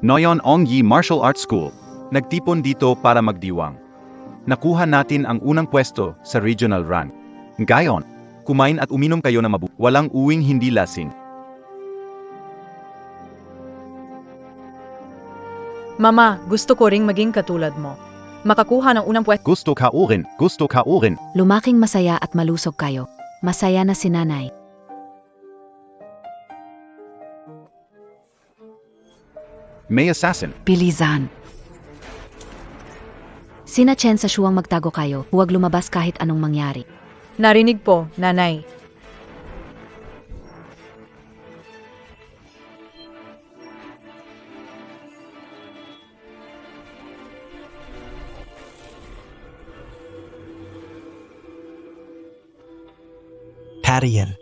Noyon Ongyi Martial Arts School. Nagtipon dito para magdiwang. Nakuha natin ang unang pwesto sa regional rank. Ngayon, kumain at uminom kayo na walang uwing hindi lasing. Mama, gusto ko ring maging katulad mo. Makakuha ng unang pwesto. Gusto ka urin, gusto ka urin. Lumaking masaya at malusog kayo. Masaya na si nanay. May assassin. Bilisan. Sina Chen sa Shuang magtago kayo. Huwag lumabas kahit anong mangyari. Narinig po, nanay. Patayan.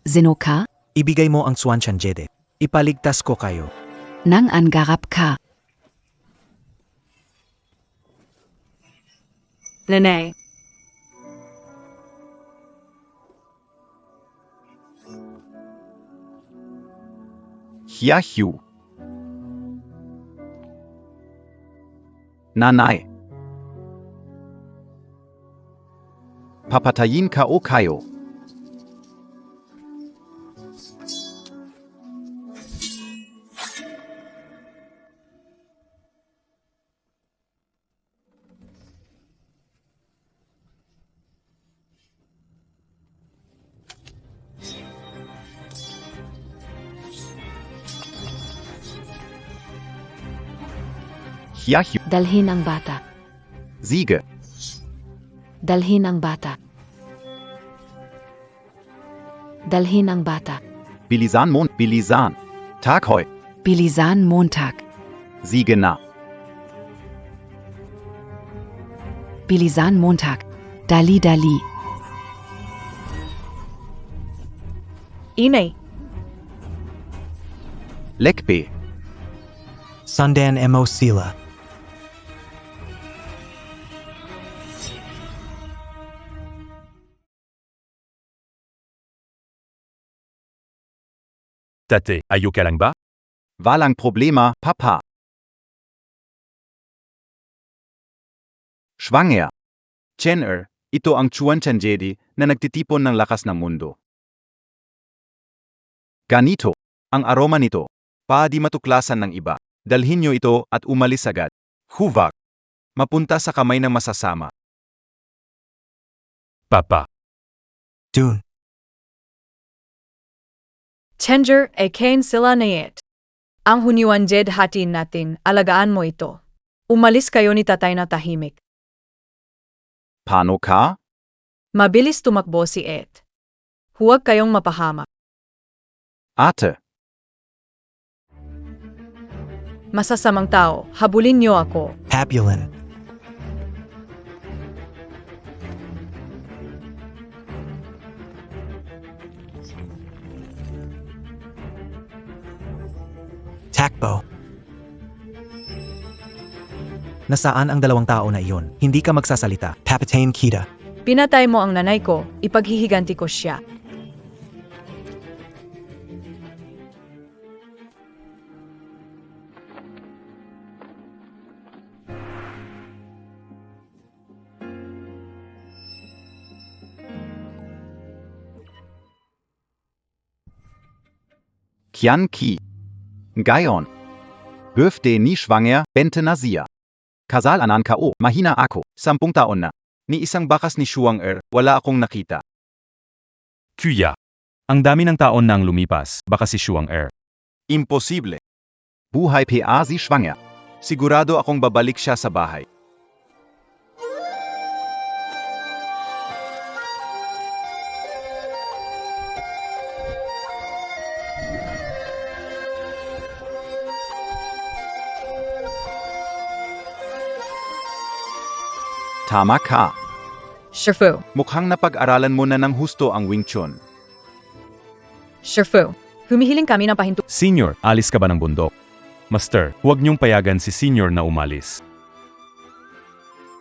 Zenoka, Ibigay mo ang Swanchan Jede. Ipaligtas ko kayo. nang angarap ka. Nanay. Hyahyu. Nanay. Papatayin ka o kayo. Hyahyu. Dalhin ang bata. Siege. Dalhin ang bata. Dalhin ang bata. Bilisan Mon. Bilisan. Tag heu. Bilisan Montag. Siege na. Bilisan Montag. Dali dali. Inay. Lekpe. Sundan Mo Sila. Tate, ayok ka lang ba? Walang problema, Papa. Schwanger. Chen ito ang Chuan Chanjedi na nagtitipon ng lakas ng mundo. Ganito, ang aroma nito, di matuklasan ng iba. Dalhin nyo ito at umalis agad. Huvak. Mapunta sa kamay ng masasama. Papa. Dun. Changer e Kane sila nayet. Ang huniwan jed hatin natin, alagaan mo ito. Umalis kayo ni tatay na tahimik. Paano ka? Mabilis tumakbo si Ed. Huwag kayong mapahamak. Ate. Masasamang tao, habulin niyo ako. Papulan. Takbo. Nasaan ang dalawang tao na iyon? Hindi ka magsasalita. Papatain kita. Pinatay mo ang nanay ko, ipaghihiganti ko siya. Kian Ki. Ngayon. Birthday ni schwanger, Bente Nazia. Kasal anan ko, mahina ako, 10 taon na. Ni isang bakas ni Shuang wala akong nakita. Kuya. Ang dami ng taon nang lumipas, baka si Shuang Imposible. Buhay pa si schwanger. Sigurado akong babalik siya sa bahay. Tama ka. Shifu. Mukhang napag-aralan mo na ng husto ang Wing Chun. Shifu. Humihiling kami ng pahinto. Senior, alis ka ba ng bundok? Master, huwag niyong payagan si Senior na umalis.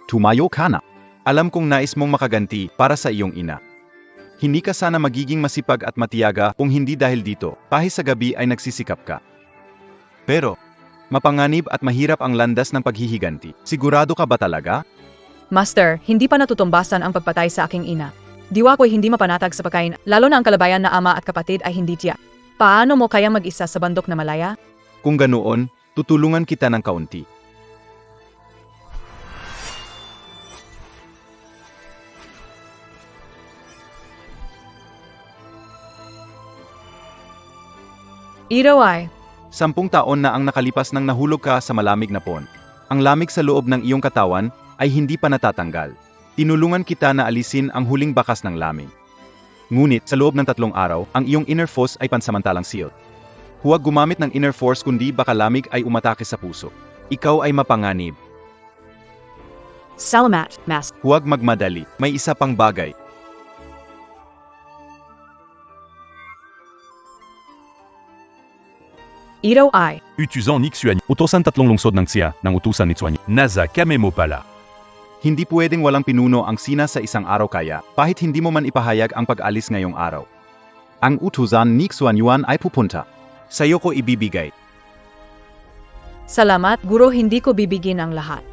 Tumayo ka na. Alam kong nais mong makaganti para sa iyong ina. Hindi ka sana magiging masipag at matiyaga kung hindi dahil dito, kahit sa gabi ay nagsisikap ka. Pero, mapanganib at mahirap ang landas ng paghihiganti. Sigurado ka ba talaga? Master, hindi pa natutumbasan ang pagpatay sa aking ina. Diwa ko'y hindi mapanatag sa pagkain, lalo na ang kalabayan na ama at kapatid ay hindi tiyak. Paano mo kayang mag-isa sa bandok na malaya? Kung ganoon, tutulungan kita ng kaunti. Ito ay, 10 taon na ang nakalipas nang nahulog ka sa malamig na pond. Ang lamig sa loob ng iyong katawan ay hindi pa natatanggal. Tinulungan kita na alisin ang huling bakas ng lamig. Ngunit sa loob ng 3 araw, ang iyong inner force ay pansamantalang sealed. Huwag gumamit ng inner force kundi baka lamig ay umatake sa puso. Ikaw ay mapanganib. Salamat, Master. Huwag magmadali, may isa pang bagay. Ito ay, Utuzan ni Xuan, utosan 3 lungsod ng Xia ng utusan ni Xuan. Naza kame mo pala. Hindi pwedeng walang pinuno ang Sina sa isang araw kaya, kahit hindi mo man ipahayag ang pag-alis ngayong araw. Ang utusan ni Xuan Yuan ay pupunta. Sa'yo ko ibibigay. salamat, guro, hindi ko bibigyan ang lahat.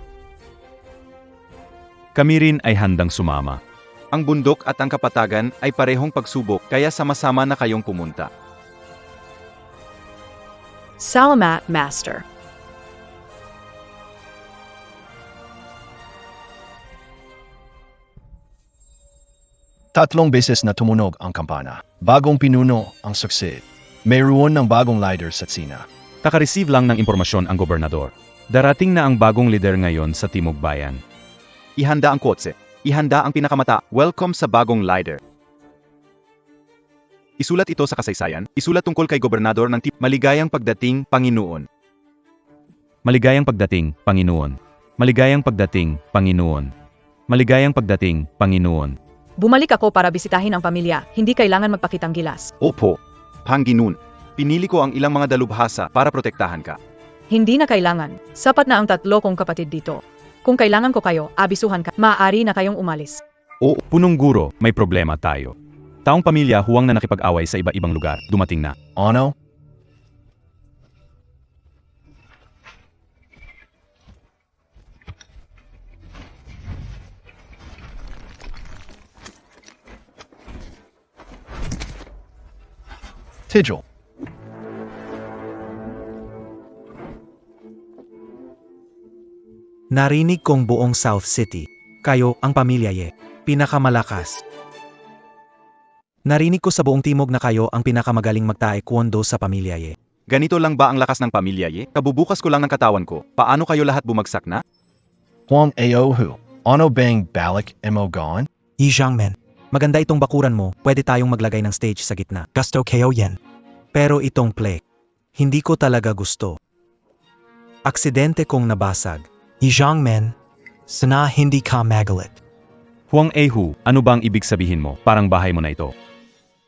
Kami rin ay handang sumama. Ang bundok at ang kapatagan ay parehong pagsubok kaya sama-sama na kayong pumunta. Salamat, Master. Tatlong beses na tumunog ang kampana. Bagong pinuno ang succeed. Mayroon ng bagong leader sa Sina. Kaka-receive lang ng impormasyon ang gobernador. Darating na ang bagong leader ngayon sa Timog Bayan. Ihanda ang kotse. Ihanda ang pinakamata. Welcome sa bagong leader. Isulat ito sa kasaysayan. Isulat tungkol kay gobernador ng Maligayang pagdating, Panginoon. Maligayang pagdating, Panginoon. Maligayang pagdating, Panginoon. Maligayang pagdating, Panginoon. Bumalik ako para bisitahin ang pamilya, hindi kailangan magpakitang gilas. Opo, Panginoon. Pinili ko ang ilang mga dalubhasa para protektahan ka. Hindi na kailangan. Sapat na ang 3 kong kapatid dito. Kung kailangan ko kayo, abisuhan ka. Maaari na kayong umalis. O, punong guro, may problema tayo. Taong pamilya huwang na nakipag-away sa iba-ibang lugar, dumating na. Ano? Tigil. Narinig kong buong South City. Kayo, ang pamilya Ye, pinakamalakas. Narinig ko sa buong timog na kayo ang pinakamagaling mag-taekwondo sa pamilya Ye. Ganito lang ba ang lakas ng pamilya, Ye? Kabubukas ko lang ng katawan ko. Paano kayo lahat bumagsak na? Huang Aohu. Ano bang balik mo gone? Yi Jiangmen, maganda itong bakuran mo, pwede tayong maglagay ng stage sa gitna. Gusto kayo yan. Pero itong play, hindi ko talaga gusto. Aksidente kong nabasag. Yi Jiangmen, sana hindi ka magalit. Huang Ehu, ano bang ibig sabihin mo? Parang bahay mo na ito.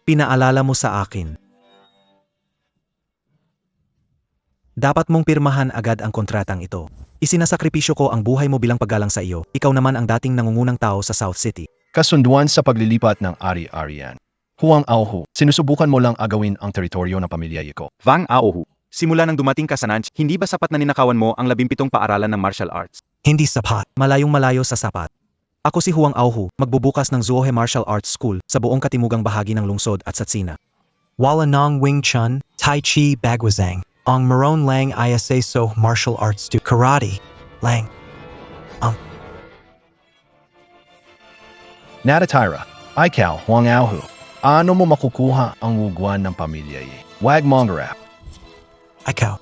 Pinaalala mo sa akin. Dapat mong pirmahan agad ang kontratang ito. Isinasakripisyo ko ang buhay mo bilang paggalang sa iyo. Ikaw naman ang dating nangungunang tao sa South City. Kasunduan sa paglilipat ng ari-arian. Huang Aohu, sinusubukan mo lang agawin ang teritoryo ng pamilya ko. Wang Aohu. Simula nang dumating ka sa Nanch, hindi ba sapat na ninakawan mo ang 17 paaralan ng martial arts? Hindi sapat. Malayong malayo sa sapat. Ako si Huang Aohu, magbubukas ng Zuohe Martial Arts School sa buong katimugang bahagi ng lungsod at Satsina. Wala nang Wing Chun, Tai Chi, Bagwazang, ang Maron Lang ISA So Martial Arts to Karate, Lang. Natatira, ikaw, Huang Aohu. Ano mo makukuha ang wugwan ng pamilya ye? Wag mongarap. Ikaw.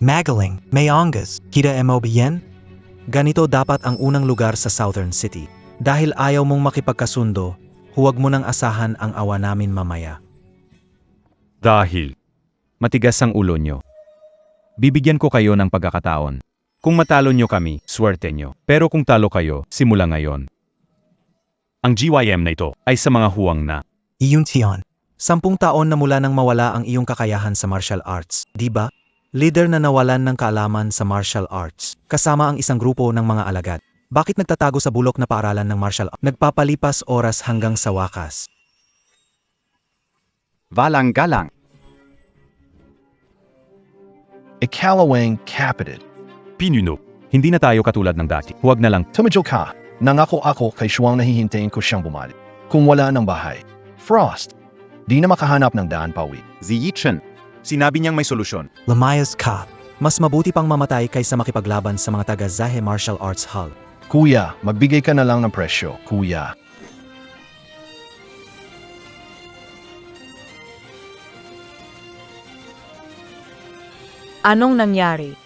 Magaling, Mayongas, kita mo ba yan? Ganito dapat ang unang lugar sa Southern City. Dahil ayaw mong makipagkasundo, huwag mo nang asahan ang awa namin mamaya. Dahil matigas ang ulo nyo. Bibigyan ko kayo ng pagkakataon. Kung matalo nyo kami, swerte nyo. Pero kung talo kayo, simula ngayon. Ang GYM na ito ay sa mga huwang na. Iyun Tian. 10 taon na mula nang mawala ang iyong kakayahan sa martial arts, di ba? Leader na nawalan ng kaalaman sa martial arts, kasama ang isang grupo ng mga alagad. Bakit nagtatago sa bulok na paaralan ng martial arts? Nagpapalipas oras hanggang sa wakas. Valang-galang. Ikalawang kapatid. Pinuno, hindi na tayo katulad ng dati. Huwag na lang. Tumadyo ka. Nangako ako kay Shuang na hihintayin ko siyang bumalik. Kung wala ng bahay. Frost. Di na makahanap ng daan pauwi. Ziyichen. Sinabi niyang may solusyon. Lumayas ka. Mas mabuti pang mamatay kaysa makipaglaban sa mga taga Zahe Martial Arts Hall. Kuya, magbigay ka na lang ng presyo. Kuya. Anong nangyari?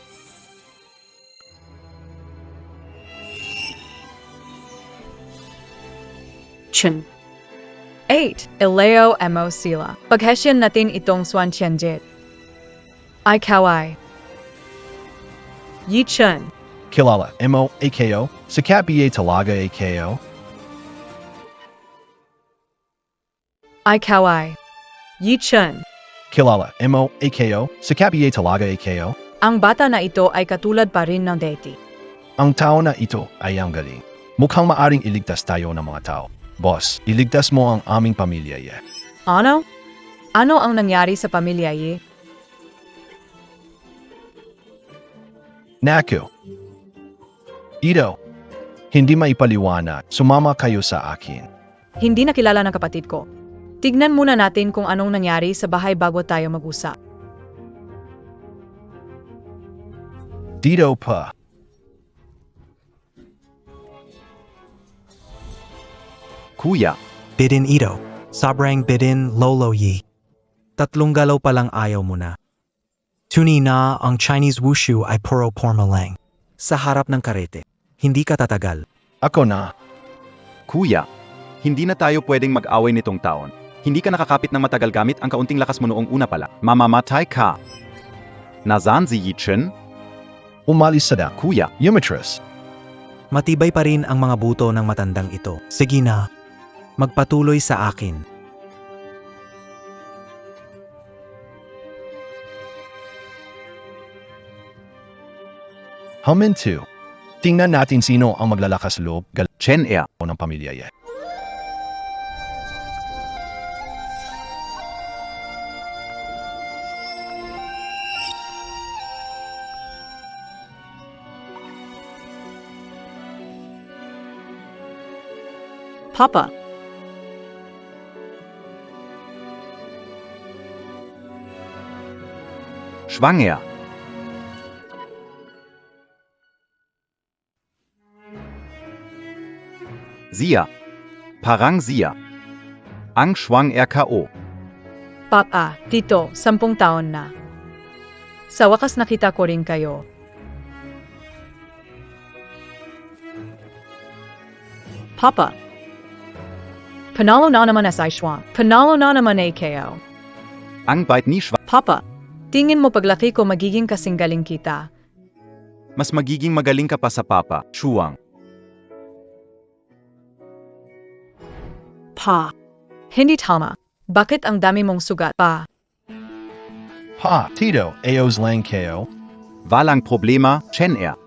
Chun. 8. Ileo mo sila. Paghesyan natin itong Swan Tianjit. Ay kawai. Yi Chun. Kilala. MO. AKO. Sikat BA Talaga AKO. Ay kawai. Yi Chun. Kilala. MO. AKO. Sikat BA Talaga AKO. Ang bata na ito ay katulad pa rin ng dati. Ang tao na ito ay ang galing. Mukhang maaring iligtas tayo ng mga tao. Boss, iligtas mo ang aming pamilya, ye. Ano? Ano ang nangyari sa pamilya Yi? Naku. Ito. Hindi maipaliwanag. Sumama kayo sa akin. Hindi nakilala ng kapatid ko. Tignan muna natin kung anong nangyari sa bahay bago tayo mag-usap. Dito pa. Kuya. Bidin ito. Sobrang bidin lolo yi. 3 galaw pa lang ayaw mo na. Tuni na ang Chinese wushu ay puro porma lang. Sa harap ng karete. Hindi ka tatagal. Ako na. Kuya. Hindi na tayo pwedeng mag-away nitong taon. Hindi ka nakakapit ng matagal gamit ang kaunting lakas mo noong una pala. Mamamatay ka. Nasaan si Yichen? Umalis sa da. Kuya. Yumitris. Matibay pa rin ang mga buto ng matandang ito. Sige na. Magpatuloy sa akin. Huminto. Tingnan natin sino ang maglalakas loob Chen Er. ng pamilya, ye. Papa. Schwanger. Sia. Parang Sia. Ang Schwang RKO. Papa, tito, 10 taon na. Sa wakas nakita ko rin kayo. Papa. Panalo na naman as Aishwan. Panalo na naman AKO. Ang bait ni Schwang. Papa, tingin mo paglaki ko magiging kasing galing kita. Mas magiging magaling ka pa sa Papa, Shuang. Pa. Hindi tama. Bakit ang dami mong sugat, pa? Pa, Tito, Aos Lang KO. Walang problema, Chen Er.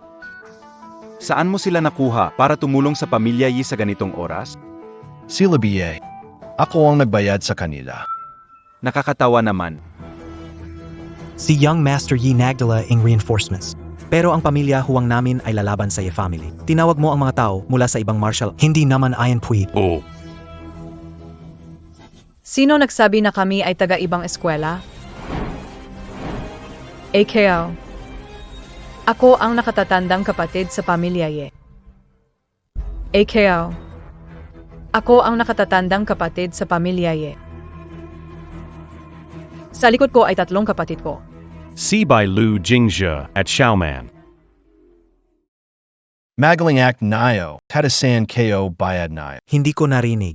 Saan mo sila nakuha para tumulong sa pamilya Yi sa ganitong oras? Sila BA. Ako ang nagbayad sa kanila. Nakakatawa naman. Si Young Master Yi nagdala ng reinforcements. Pero ang pamilya huwang namin ay lalaban sa Ye family. Tinawag mo ang mga tao mula sa ibang martial, hindi naman ayon puwid. Oo. Sino nagsabi na kami ay taga-ibang eskwela? AKO. Ako ang nakatatandang kapatid sa pamilya Ye. AKO. Ako ang nakatatandang kapatid sa pamilya Ye. Sa likod ko ay 3 kapatid ko. Si by Lu Jingzhe at Xiaoman. Magaling Act Nio, Tatasan KO Bayad Nio. Hindi ko narinig.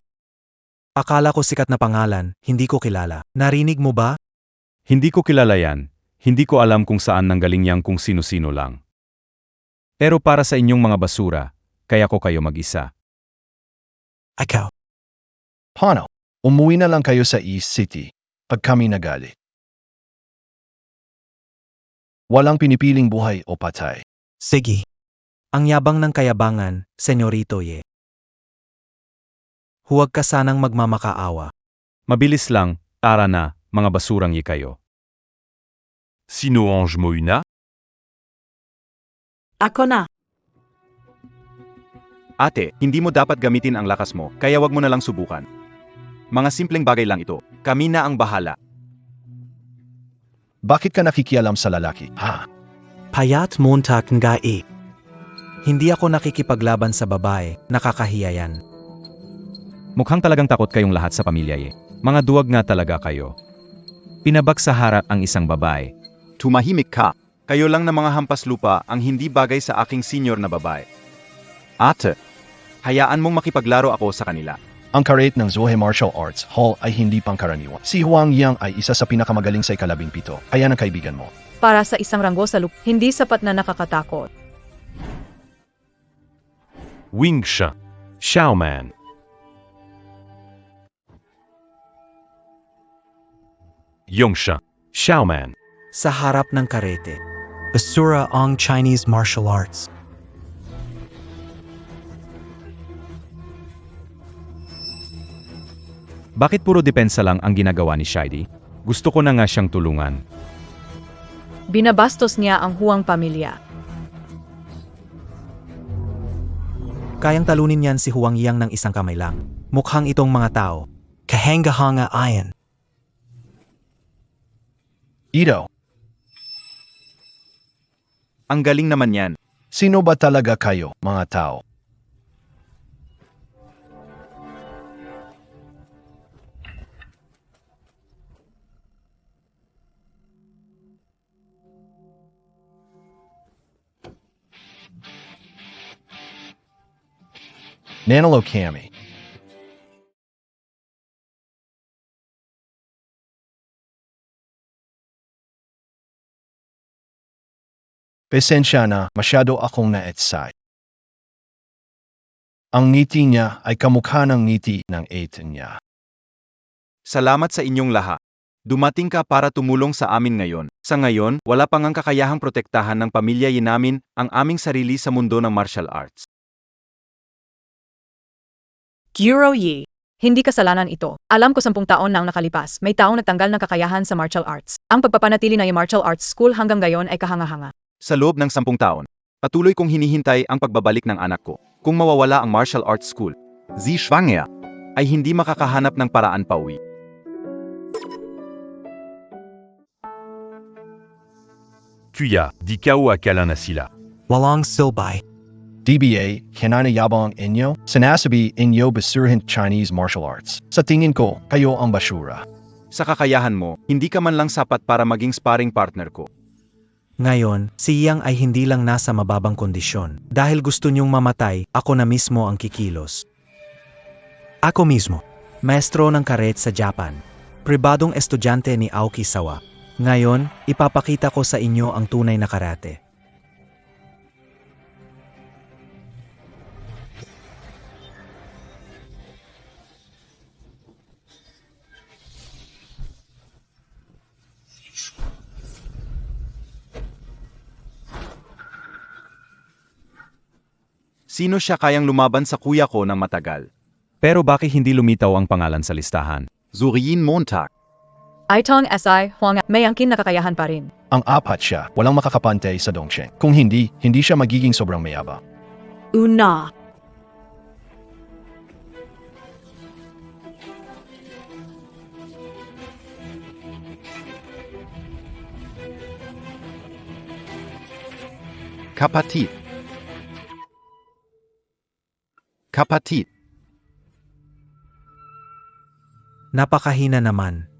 Akala ko sikat na pangalan, hindi ko kilala. Narinig mo ba? Hindi ko kilala yan. Hindi ko alam kung saan nanggaling yang kung sino-sino lang. Pero para sa inyong mga basura, kaya ko kayo mag-isa. Ikaw. Paano? Umuwi na lang kayo sa East City pag kami nagalit. Walang pinipiling buhay o patay. Sige. Ang yabang ng kayabangan, Senyorito Ye. Huwag ka sanang magmamakaawa. Mabilis lang, tara na, mga basurang yi kayo. Sino Ange mo una? Ako na. Ate, hindi mo dapat gamitin ang lakas mo, kaya wag mo na lang subukan. Mga simpleng bagay lang ito. Kami na ang bahala. Bakit ka nakikialam sa lalaki? Ha? Payat montak nga e. Hindi ako nakikipaglaban sa babae, nakakahiya yan. Mukhang talagang takot kayong lahat sa pamilya ye. Mga duwag nga talaga kayo. Pinabak sa harap ang isang babae. Tumahimik ka. Kayo lang na mga hampas lupa ang hindi bagay sa aking senior na babae. Ate, hayaan mong makipaglaro ako sa kanila. Ang karet ng Zuhe Martial Arts Hall ay hindi pangkaraniwan. Si Huang Yang ay isa sa pinakamagaling sa ika-17. Kaya ng kaibigan mo. Para sa isang ranggo sa hindi sapat na nakakatakot. Wing Sha. Xiaoman. Yongsha. Xiaoman. Sa harap ng karete. Basura ang Chinese martial arts. Bakit puro depensa lang ang ginagawa ni Shady? Gusto ko na nga siyang tulungan. Binabastos niya ang huwang pamilya. Kayang talunin yan si Huang Yang ng isang kamay lang. Mukhang itong mga tao. Kahanga-hanga ayan. Ito, Ang galing naman yan. sino ba talaga kayo, mga tao? Nanalo Kami. Pasensya na, masyado akong na-excite. Ang ngiti niya ay kamukha ng ngiti ng ate niya. Salamat sa inyong lahat. Dumating ka para tumulong sa amin ngayon. Sa ngayon, wala pang ang kakayahang protektahan ng pamilya namin ang aming sarili sa mundo ng martial arts. Guro Yi. Hindi kasalanan ito. Alam ko 10 taon na ang nakalipas, may taong nagtanggal ng kakayahan sa martial arts. Ang pagpapanatili ng martial arts school hanggang ngayon ay kahanga-hanga. Sa loob ng 10 taon, patuloy kong hinihintay ang pagbabalik ng anak ko. Kung mawawala ang martial arts school, Zi Shuangya ay hindi makakahanap ng paraan pauwi. Kuya, di kao akala na sila. Walang silbay. DBA, kinanayabang inyo? Sinasabi inyo basurahin Chinese martial arts. Sa tingin ko, kayo ang basura. Sa kakayahan mo, hindi ka man lang sapat para maging sparring partner ko. Ngayon, si Yang ay hindi lang nasa mababang kondisyon. Dahil gusto niyong mamatay, ako na mismo ang kikilos. Ako mismo, maestro ng karet sa Japan. Pribadong estudyante ni Aoki Sawa. Ngayon, ipapakita ko sa inyo ang tunay na karate. Sino siya kayang lumaban sa kuya ko ng matagal? Pero bakit hindi lumitaw ang pangalan sa listahan? Zuriin Montag. Aitong SI Huang may angkin na kakayahan pa rin. Ang apat siya, walang makakapantay sa Dongsheng. Kung hindi, hindi siya magiging sobrang mayabang. Una. Kapatid. Kapatid. Napakahina naman.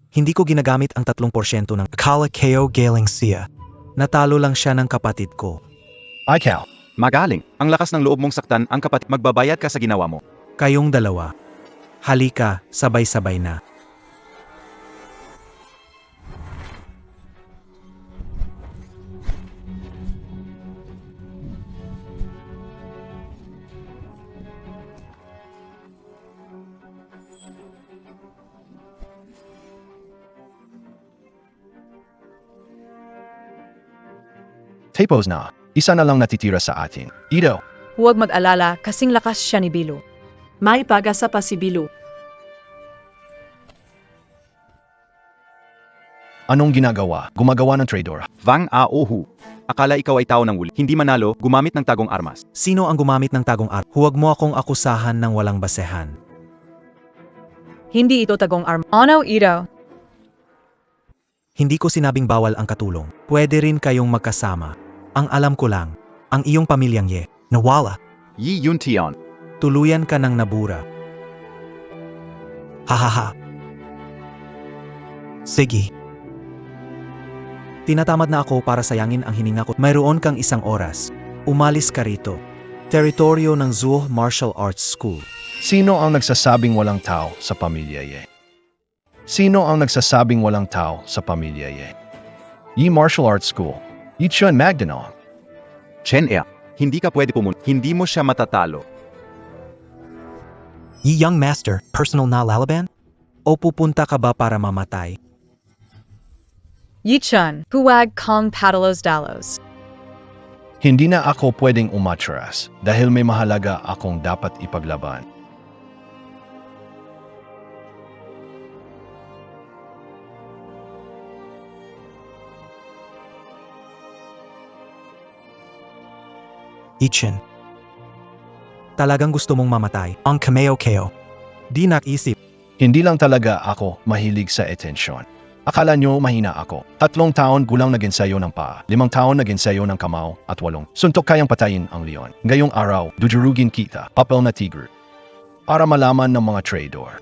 Hindi ko ginagamit ang 3% ng akala KO galing siya. Natalo lang siya ng kapatid ko. Ikaw, Magaling. Ang lakas ng loob mong saktan ang kapatid. Magbabayad ka sa ginawa mo. Kayong dalawa. Halika, sabay-sabay na. Tapos na, isa na lang natitira sa atin. Ito, Huwag mag-alala, kasing lakas siya ni Bilo. May pag-asa pa si Bilu. anong ginagawa? Gumagawa ng traitor. Wang Aohu. Akala ikaw ay tao ng uli. Hindi manalo, gumamit ng tagong armas. Sino ang gumamit ng tagong armas? Huwag mo akong akusahan ng walang basehan. Hindi ito tagong arm. Ano ito? Hindi ko sinabing bawal ang katulong. Pwede rin kayong magkasama. Ang alam ko lang, ang iyong pamilyang nawala. Yi Yuntion. Tuluyan ka ng nabura. Hahaha. Sige. Tinatamad na ako para sayangin ang hininga ko. Mayroon kang 1 oras. Umalis ka rito. Teritoryo ng Zuo Martial Arts School. Sino ang nagsasabing walang tao sa pamilya Ye? Sino ang nagsasabing walang tao sa pamilya Ye? Yi Martial Arts School. Yi Chun Magdanong. Chen Ea. Hindi ka pwede pumunta. Hindi mo siya matatalo. Yi Young Master, personal na lalaban? O pupunta ka ba para mamatay? Yichan, huwag kong padalos dalos. Hindi na ako pwedeng umatras dahil may mahalaga akong dapat ipaglaban. Ichin. Talagang gusto mong mamatay. Ang kameo-keo. Di nakisip. Hindi lang talaga ako mahilig sa atensyon. Akala nyo mahina ako. 3 taon gulang naging sayo ng paa, 5 taon naging sayo ng kamao, at 8 suntok kayang patayin ang leon. Ngayong araw, dudurugin kita, papel na tigre. Para malaman ng mga traidor.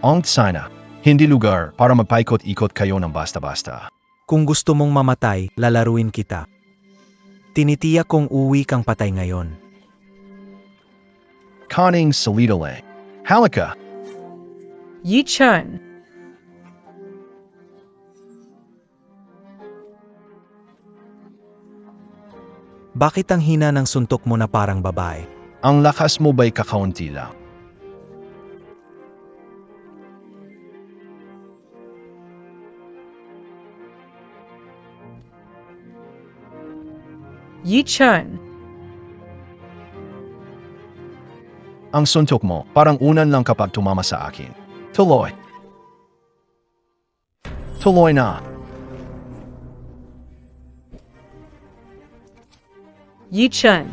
Ang sana, hindi lugar para magpaikot-ikot kayo ng basta-basta. Kung gusto mong mamatay, lalaruin kita. Tinitiyak kong uwi kang patay ngayon. Kaning salita lang. Halika! Yichan. Bakit ang hina ng suntok mo na parang babae? Ang lakas mo ba'y kakaunti lang? Yichan. Ang suntok mo, parang unan lang kapag tumama sa akin. Tuloy. Tuloy na. Yichan.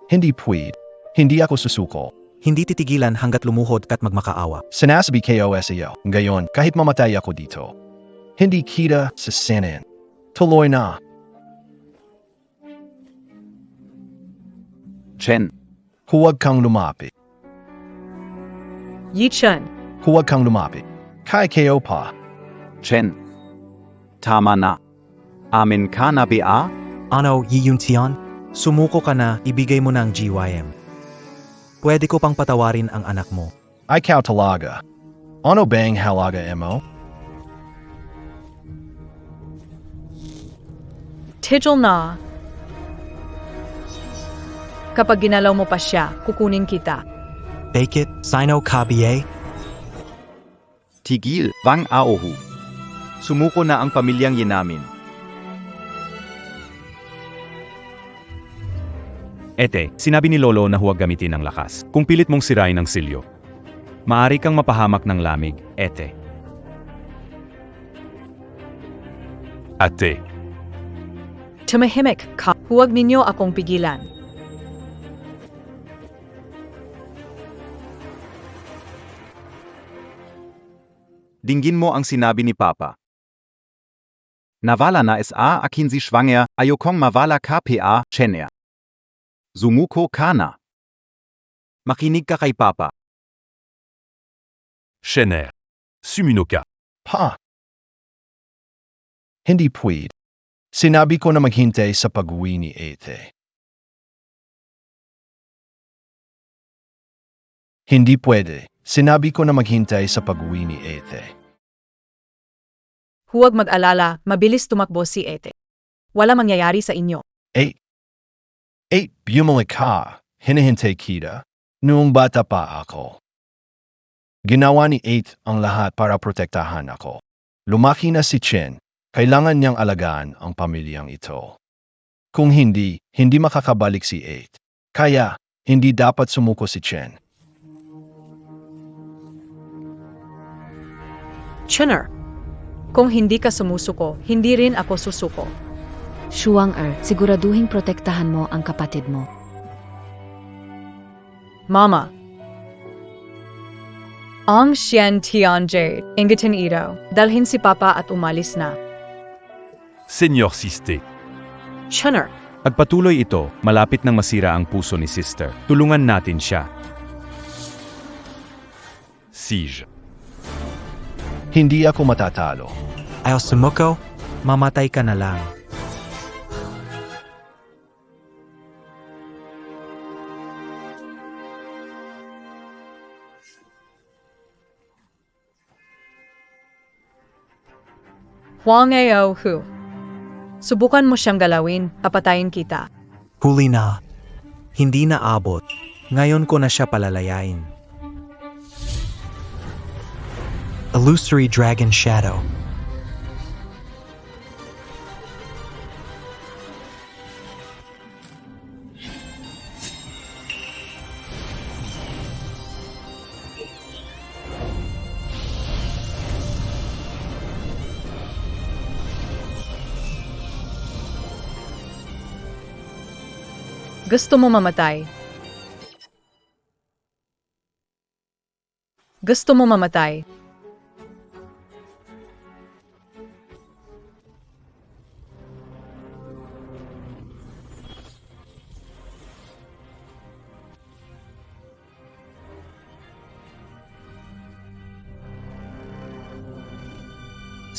Hindi pwede. Hindi ako susuko. Hindi titigilan hanggat lumuhod ka't magmakaawa. Sinasabi kayo sa iyo, ngayon kahit mamatay ako dito. Hindi kita sa sinin. Tuloy na. Chen. Huwag kang lumapit. Yichan. Huwag kang lumapit. Kaya kayo pa. Chen. Tama na. Amin ka na ba? Ano, Yiyuntian? Sumuko ka na, ibigay mo na ang GYM. Pwede ko pang patawarin ang anak mo. Ikaw talaga. Ano bang halaga mo? Tigil na. Kapag ginalaw mo pa siya, kukunin kita. Take it, Sino Kabiye? Tigil, Wang Aohu. Sumuko na ang pamilyang Yenamin. Ete, sinabi ni Lolo na huwag gamitin ang lakas. Kung pilit mong sirain ang silyo, maaari kang mapahamak ng lamig, Ete. Ate, Tumahimik ka. Huwag ninyo akong pigilan. Dinggin mo ang sinabi ni Papa. Navala na sa akin si schwanger, ayokong mavala ka pa, Chenia. Sumuko ka na. Makinig ka kay Papa. Shener, Suminoka. Pa. Hindi pwede. Sinabi ko na maghintay sa pag-uwi ni Ate. Hindi pwede. Sinabi ko na maghintay sa pag-uwi ni Ate. Huwag mag-alala, mabilis tumakbo si Ete. Wala mangyayari sa inyo. Bumalik ka. Hinihintay kita. Noong bata pa ako. Ginawa ni 8 ang lahat para protektahan ako. Lumaki na si Chen. Kailangan niyang alagaan ang pamilyang ito. Kung hindi, hindi makakabalik si 8. Kaya, hindi dapat sumuko si Chen. Chinner, Kung hindi ka sumusuko, hindi rin ako susuko. Shuang-er, siguraduhin protektahan mo ang kapatid mo. Mama. Ang Xian Tian Jade, ingitin ito, dalhin si Papa at umalis na. Senyor Siste. Chinner, Pagpatuloy ito, malapit nang masira ang puso ni Sister. Tulungan natin siya. Siege. Hindi ako matatalo. Ayaw sumuko, mamatay ka na lang. Huang Ao Hu. Subukan mo siyang galawin, papatayin kita. Huli na. Hindi na abot. Ngayon ko na siya palalayain. Illusory Dragon Shadow. Gusto mo mamatay? Gusto mo mamatay?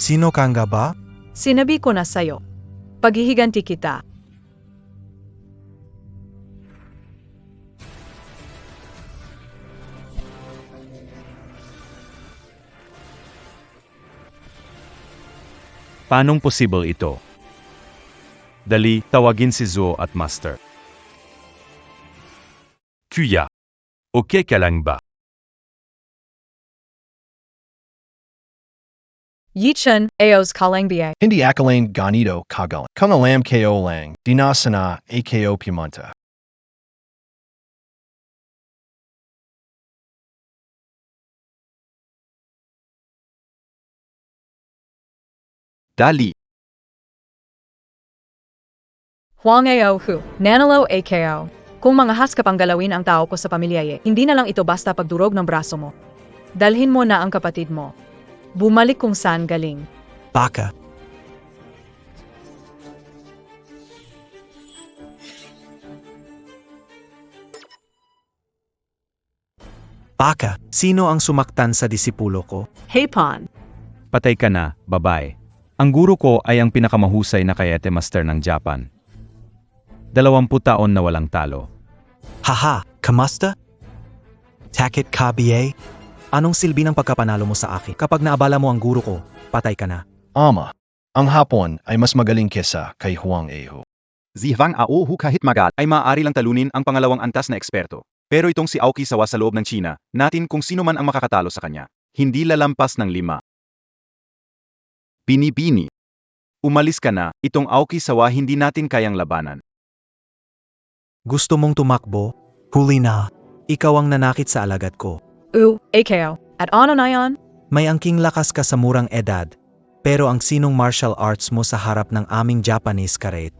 Sino ka nga ba? Sinabi ko na sa'yo. Paghihiganti kita. Paanong possible ito? Dali, tawagin si Zuo at Master. Kuya. Okay ka lang ba? Yichen, Ao's Kalangbiay. Hindi akalain ganito kagalan. Kung alam ko lang, dinasana ako pumunta. Dali. Huang Ao Hu, Nanalo AKO. Kung mangahas ka pang galawin ang tao ko sa pamilya, hindi na lang ito basta pagdurog ng braso mo. Dalhin mo na ang kapatid mo. Bumalik kung saan galing. Baka. Baka, sino ang sumaktan sa disipulo ko? Hapon, Patay ka na, babae. Ang guro ko ay ang pinakamahusay na kayete master ng Japan. 20 taon na walang talo. Haha, kamusta? Takit ka, BA? Anong silbi ng pagkapanalo mo sa akin? Kapag naabala mo ang guro ko, patay ka na. Ama, ang Hapon ay mas magaling kesa kay Huang Ao. Si Huang Ao Hu kahit magat ay maaari lang talunin ang pangalawang antas na eksperto. Pero itong si Aoki Sawa sa loob ng China, natin kung sino man ang makakatalo sa kanya. Hindi lalampas ng 5. Bini-bini. Umalis ka na, itong Aoki Sawa hindi natin kayang labanan. Gusto mong tumakbo? Huli na. Ikaw ang nanakit sa alagad ko. AKO. At ano na yan? May angking lakas ka sa murang edad, pero ang sinong martial arts mo sa harap ng aming Japanese karet?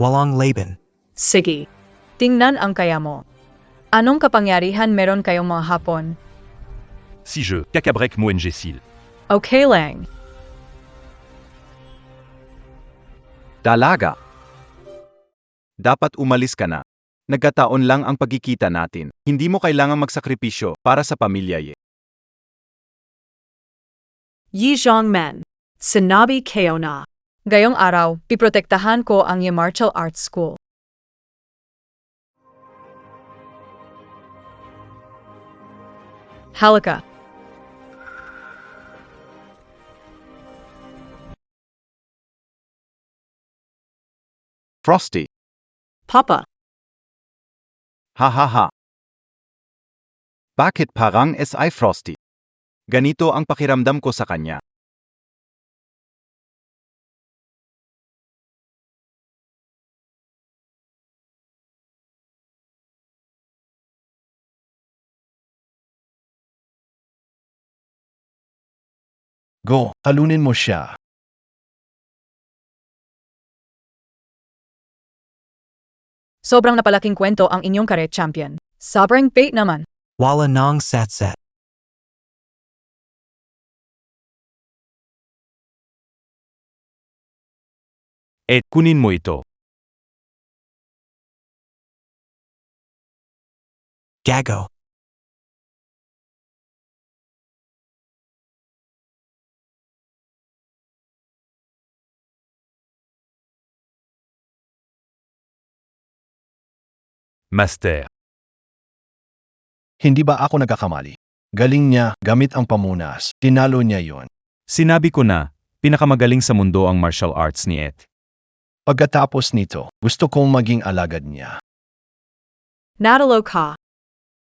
Walang laban. sige. Tingnan ang kaya mo. Anong kapangyarihan meron kayong mga Hapon? Si je, kakabrek mo enjesil. Okay lang. Dalaga. Dapat umalis ka na. Nagkataon lang ang pagkikita natin. Hindi mo kailangang magsakripisyo para sa pamilya. Yi Zhongmen, sinabi ko na. Gayong araw, piprotektahan ko ang iyong martial arts school. Halika. Frosty. Papa, Ha ha ha. Bakit parang SI Frosty? Ganito ang pakiramdam ko sa kanya. Go, talunin mo siya. Sobrang napalaking kwento ang inyong kare champion. Sobrang bait naman. Wala nang set. Kunin mo ito. Gago. Master. Hindi ba ako nagkakamali? Galing niya gamit ang pamunas. Tinalo niya yon. Sinabi ko na, pinakamagaling sa mundo ang martial arts ni Ed. Pagkatapos nito, gusto kong maging alagad niya. Natalo ka.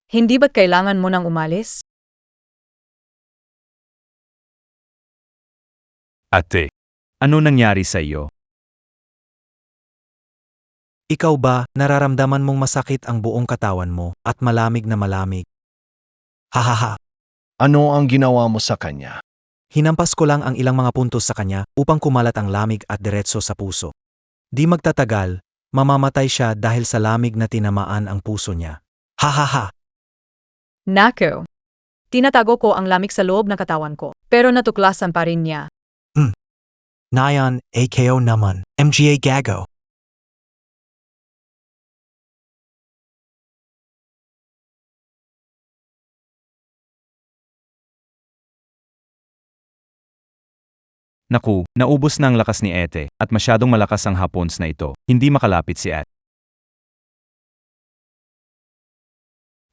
Hindi ba't kailangan mo nang umalis? Ate, ano nangyari sa iyo? Ikaw ba, nararamdaman mong masakit ang buong katawan mo at malamig na malamig? Hahaha. Ano ang ginawa mo sa kanya? Hinampas ko lang ang ilang mga puntos sa kanya upang kumalat ang lamig at diretso sa puso. Di magtatagal, mamamatay siya dahil sa lamig na tinamaan ang puso niya. Hahaha. Nako. Tinatago ko ang lamig sa loob ng katawan ko, pero natuklasan pa rin niya. Nayan, AKO naman. MGA Gago. Naku, naubos na ang lakas ni Ete, at masyadong malakas ang hapons na ito. Hindi makalapit si Ed.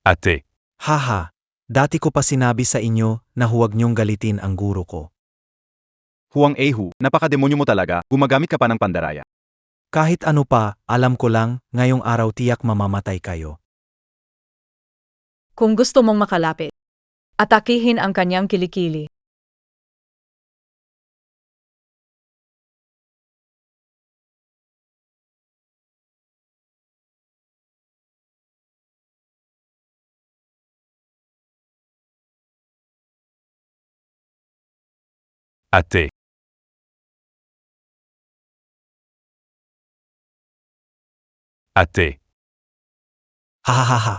Ate, Haha. Dati ko pa sinabi sa inyo na huwag niyong galitin ang guro ko. Huwang Ehu, napakademonyo mo talaga, gumagamit ka pa ng pandaraya. Kahit ano pa, alam ko lang, ngayong araw tiyak mamamatay kayo. Kung gusto mong makalapit, atakihin ang kanyang kilikili. ate. Ate, Hahaha.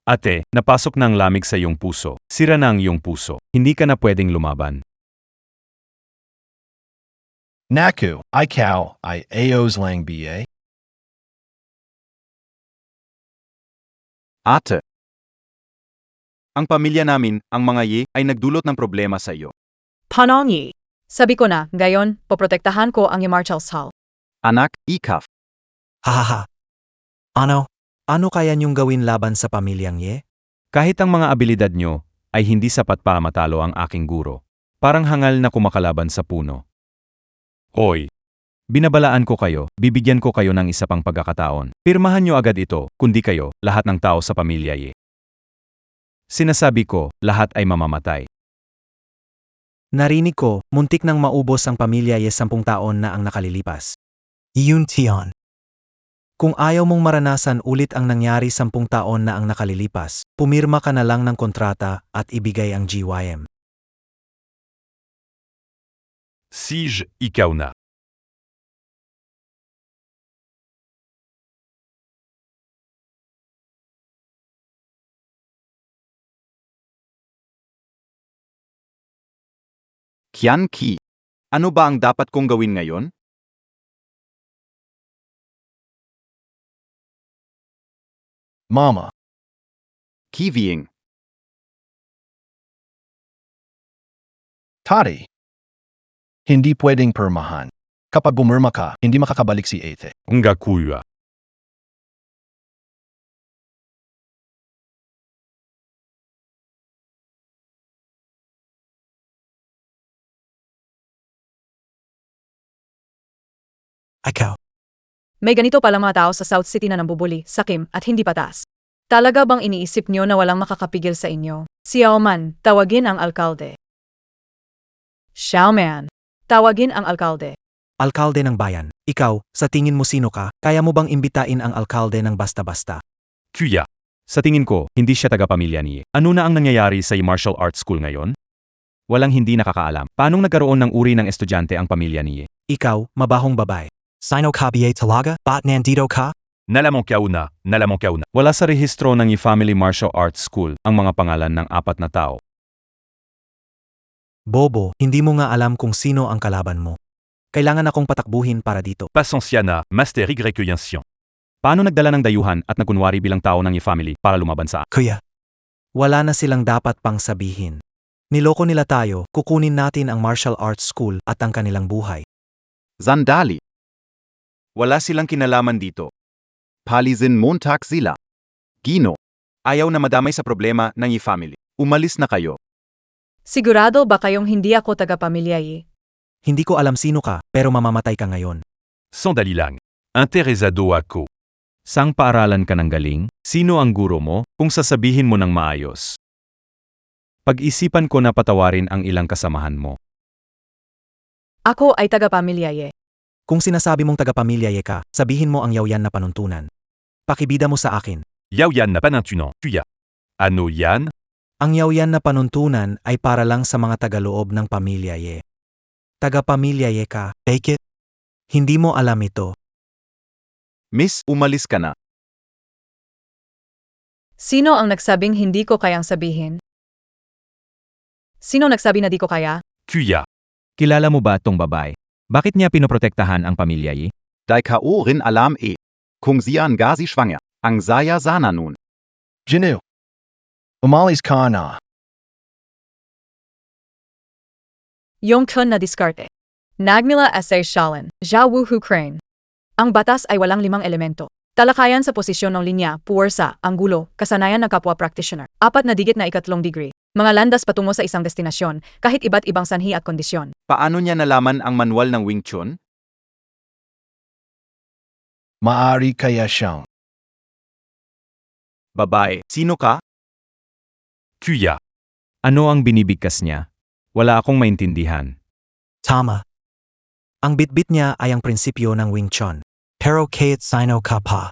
ate, napasok na ang lamig sa iyong puso. Sira na ang iyong puso. Hindi ka na pwedeng lumaban. Naku, ikaw ay Aos lang ba? Ate. Ang pamilya namin, ang mga Ye, ay nagdulot ng problema sa iyo. Panonyi. Sabi ko na, gayon, poprotektahan ko ang Marshals Hall. Anak, ikaf. Hahaha. Ano? Ano kaya niyong gawin laban sa pamilyang Ye? Kahit ang mga abilidad nyo, ay hindi sapat para matalo ang aking guro. Parang hangal na kumakalaban sa puno. Hoy! Binabalaan ko kayo, bibigyan ko kayo ng isa pang pagkakataon. Pirmahan nyo agad ito, kundi kayo, lahat ng tao sa pamilya Ye. Sinasabi ko, lahat ay mamamatay. Narinig ko, muntik nang maubos ang pamilya Ye 10 taon na ang nakalilipas. Yun tiyon. Kung ayaw mong maranasan ulit ang nangyari 10 taon na ang nakalilipas, pumirma ka na lang ng kontrata at ibigay ang GYM. Siege, ikaw na. Kian Ki. Ano ba ang dapat kong gawin ngayon? Mama, Kivying. Tari. Hindi pwedeng permahan. Kapag bumirma ka, hindi makakabalik si Ate. Ngakuya. Ikaw. May ganito palang mga tao sa South City na nambubuli, sakim, at hindi patas. Talaga bang iniisip nyo na walang makakapigil sa inyo? Si Aoman, tawagin ang alkalde. Xiaoman, tawagin ang alkalde. Alkalde ng bayan. Ikaw, sa tingin mo sino ka? Kaya mo bang imbitain ang alkalde ng basta-basta? Kuya. Sa tingin ko, hindi siya taga-pamilya niya. Ano na ang nangyayari sa martial arts school ngayon? Walang hindi nakakaalam. Paanong nagkaroon ng uri ng estudyante ang pamilya niya? Ikaw, mabahong babae. Sino ka ba talaga? Ba't nandito ka? Nalamon ka una. Wala sa rehistro ng family martial arts school ang mga pangalan ng 4 na tao. Bobo, hindi mo nga alam kung sino ang kalaban mo. Kailangan akong patakbuhin para dito. Pasensya na, Master Y. Paano nagdala ng dayuhan at nagkunwari bilang tao ng family para lumaban sa Kuya, wala na silang dapat pang sabihin. Niloko nila tayo, kukunin natin ang martial arts school at ang kanilang buhay. Sandali. Wala silang kinalaman dito. Palizin Montag sila. Gino. Ayaw na madamay sa problema ng family. Umalis na kayo. Sigurado ba kayong hindi ako taga-pamilya eh? Hindi ko alam sino ka, pero mamamatay ka ngayon. Sandali lang. Interesado ako. Sang paaralan ka ng galing? Sino ang guro mo? Kung sasabihin mo ng maayos. Pag-isipan ko na patawarin ang ilang kasamahan mo. Ako ay taga-pamilya eh. Kung sinasabi mong taga-pamilya ka, sabihin mo ang yaw-yan na panuntunan. Pakibida mo sa akin. Yaw-yan na panantunan. Kuya. Ano yan? Ang yaw-yan na panuntunan ay para lang sa mga tagaloob ng pamilya Taga-pamilya ka, take it? Hindi mo alam ito. Miss, umalis ka na. Sino ang nagsabing hindi ko kayang sabihin? Sino nagsabi na di ko kaya? Kuya. Kilala mo ba itong babae? Bakit niya pinoprotektahan ang pamilya niya? Dai K.O. rin alam Kung siya nga si schwanger. Ang saya sana nun. Gino. Umalis ka na. Yung kun na diskarte. Nagmila sa Shalan, Jawu Crane. Ang batas ay walang 5 elemento. Talakayan sa posisyon ng linya, puwersa, anggulo, kasanayan ng kapwa practitioner. 4 na digit na 3 degree. Mga landas patungo sa isang destinasyon, kahit iba't ibang sanhi at kondisyon. Paano niya nalaman ang manual ng Wing Chun? Maari kaya siyang. Babae, sino ka? Kuya. Ano ang binibigkas niya? Wala akong maintindihan. Tama. Ang bitbit niya ay ang prinsipyo ng Wing Chun. Pero kahit sino ka pa.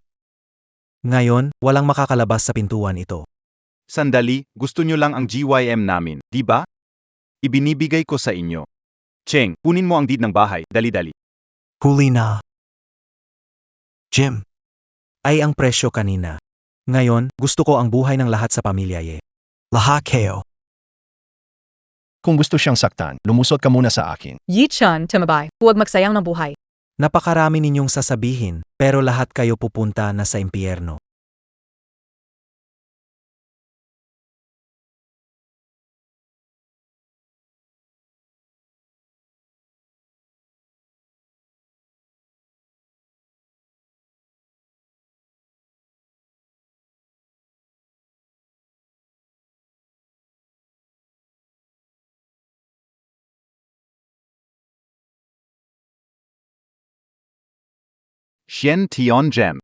Ngayon, walang makakalabas sa pintuan ito. Sandali, gusto nyo lang ang GYM namin, di ba? Ibinibigay ko sa inyo. Cheng, kunin mo ang deed ng bahay, dali-dali. Huli na. Jim. Ay ang presyo kanina. Ngayon, gusto ko ang buhay ng lahat sa pamilya Lahat kayo. Kung gusto siyang saktan, lumusot ka muna sa akin. Yi Chun, tumabay, huwag magsayang ng buhay. Napakarami ninyong sasabihin, pero lahat kayo pupunta na sa impyerno. Shen Tion Gem.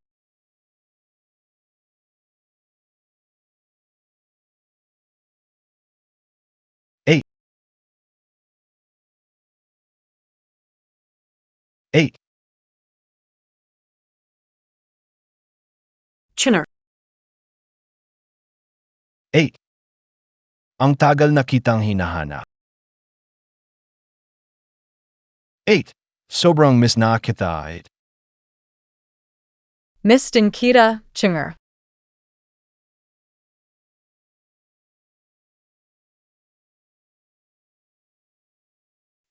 Eight. Chinner. 8. Ang tagal na kitang hinahanap. 8. Sobrang miss na kita. Miss Dinkita, Chinger.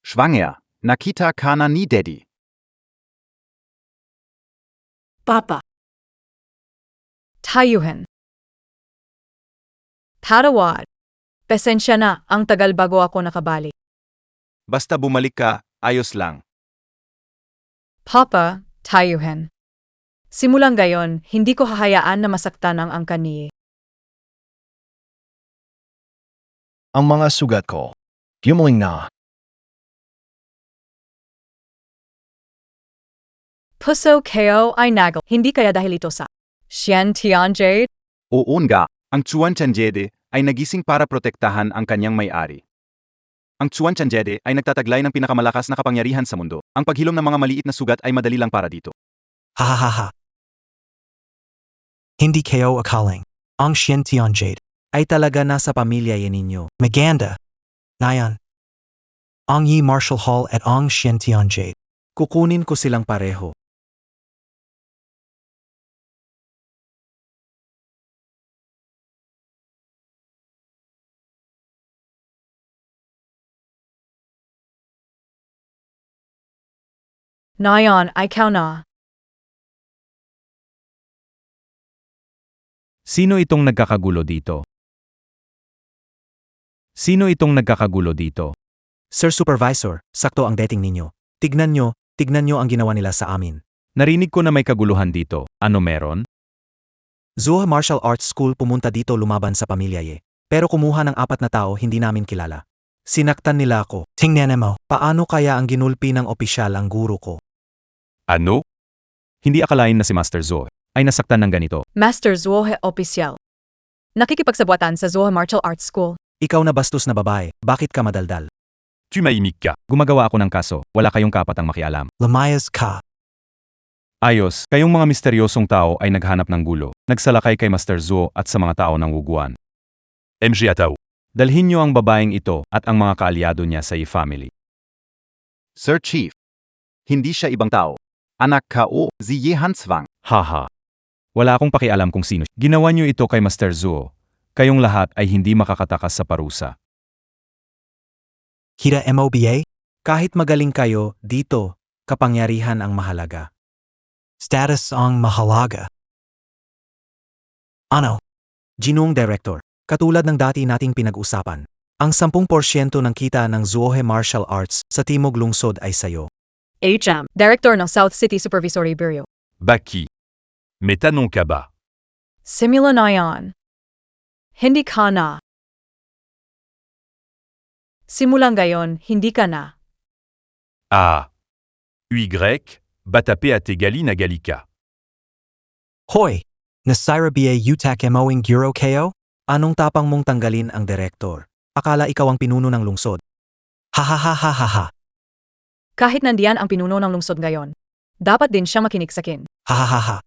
Schwanger, Nakita Kana ni Daddy. Papa. Tayuhin. Tarawad. Pasensya na, ang tagal bago ako nakabalik. Basta bumalik ka, ayos lang. Papa, tayuhin. Simulang gayon, hindi ko hahayaan na masaktan ang angkan niya. Ang mga sugat ko. Yumuling na. Puso KO ay nagal. Hindi kaya dahil ito sa Shen Tianjade? Oo nga, ang Chuan Chanjede ay nagising para protektahan ang kanyang may-ari. Ang Chuan Chanjede ay nagtataglay ng pinakamalakas na kapangyarihan sa mundo. Ang paghilom ng mga maliit na sugat ay madali lang para dito. Hahaha. Hindi kayo akaling. Ang Xiantianjade. Ay talaga nasa pamilya yan ninyo. Maganda. Ngayon. Ang Yi Martial Hall at Ang Xiantianjade. Kukunin ko silang pareho. Ngayon, ikaw na. Sino itong nagkakagulo dito? Sino itong nagkakagulo dito? Sir Supervisor, sakto ang dating ninyo. Tignan nyo ang ginawa nila sa amin. Narinig ko na may kaguluhan dito. Ano meron? Zuha Martial Arts School pumunta dito lumaban sa pamilya Ye. Pero kumuha ng 4 na tao hindi namin kilala. Sinaktan nila ako. Tingnan mo, paano kaya ang ginulpi ng opisyal ang guro ko? Ano? Hindi akalain na si Master Zo ay nasaktan ng ganito. Master Zuohe Opisyal. Nakikipagsabuatan sa Zuohe Martial Arts School. Ikaw na bastos na babae, bakit ka madaldal? Tumahimik ka. Gumagawa ako ng kaso. Wala kayong kapatang makialam. Lamayas ka. Ayos, kayong mga misteryosong tao ay naghanap ng gulo. Nagsalakay kay Master Zo at sa mga tao ng Wuguan. MG Ataw. Dalhin niyo ang babaeng ito at ang mga kaalyado niya sa family. Sir Chief. Hindi siya ibang tao. Anak ka o si Ye Hanswang. Haha. Wala akong pakialam kung sino. Ginawa niyo ito kay Master Zo. Kayong lahat ay hindi makakatakas sa parusa. Kita MOBA? Kahit magaling kayo, dito, kapangyarihan ang mahalaga. Status ang mahalaga. Ano? Ginong Director, katulad ng dati nating pinag-usapan, ang 10% ng kita ng Zuohe Martial Arts sa Timog Lungsod ay sayo. HM. Director ng South City Supervisory Bureau. Baki. Metanong ka ba? Simula na yan. Hindi ka na. Simulang gayon, hindi ka na. A. Y. Batape at gali na galika. Hoy! Nasira ba utak moing guro kayo? Anong tapang mong tanggalin ang direktor? Akala ikaw ang pinuno ng lungsod. Ha. Kahit nandiyan ang pinuno ng lungsod ngayon, dapat din siya makinig sa akin. Ha.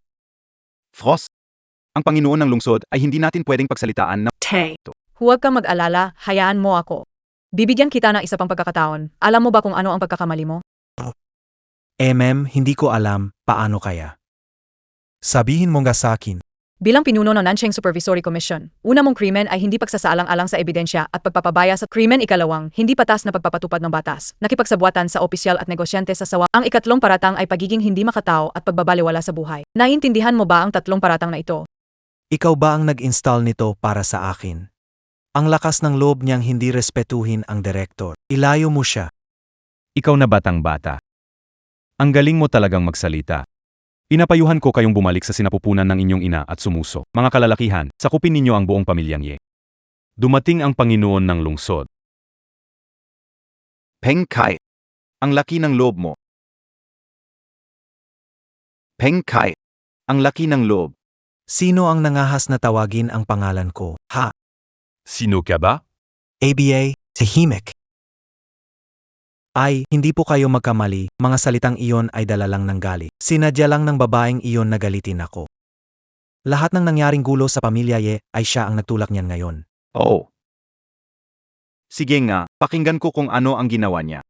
Frost. Ang Panginoon ng lungsod ay hindi natin pwedeng pagsalitaan na Tay. Huwag kang mag-alala, hayaan mo ako. Bibigyan kita ng isa pang pagkakataon. Alam mo ba kung ano ang pagkakamali mo? Hindi ko alam, paano kaya? Sabihin mo nga sa akin. Bilang pinuno ng Nancheng Supervisory Commission, una mong krimen ay hindi pagsasaalang-alang sa ebidensya at pagpapabaya sa krimen. Ikalawang, hindi patas na pagpapatupad ng batas, nakipagsabuatan sa opisyal at negosyante sa sawa. Ang ikatlong paratang ay pagiging hindi makatao at pagbabaliwala sa buhay. Naiintindihan mo ba ang tatlong paratang na ito? Ikaw ba ang nag-install nito para sa akin? Ang lakas ng loob niyang hindi respetuhin ang direktor. Ilayo mo siya. Ikaw na batang bata. Ang galing mo talagang magsalita. Pinapayuhan ko kayong bumalik sa sinapupunan ng inyong ina at sumuso. Mga kalalakihan, sakupin ninyo ang buong pamilyang Ye. Dumating ang Panginoon ng lungsod. Peng Kai. Ang laki ng loob mo. Peng Kai. Ang laki ng loob. Sino ang nangahas na tawagin ang pangalan ko? Ha? Sino ka ba? ABA, tahimik. Ay, hindi po kayo magkamali, mga salitang iyon ay dala lang ng galit. Sinadya lang ng babaeng iyon na galitin ako. Lahat ng nangyaring gulo sa pamilya Ye ay siya ang nagtulak niyan ngayon. Oo. Sige nga, pakinggan ko kung ano ang ginawa niya.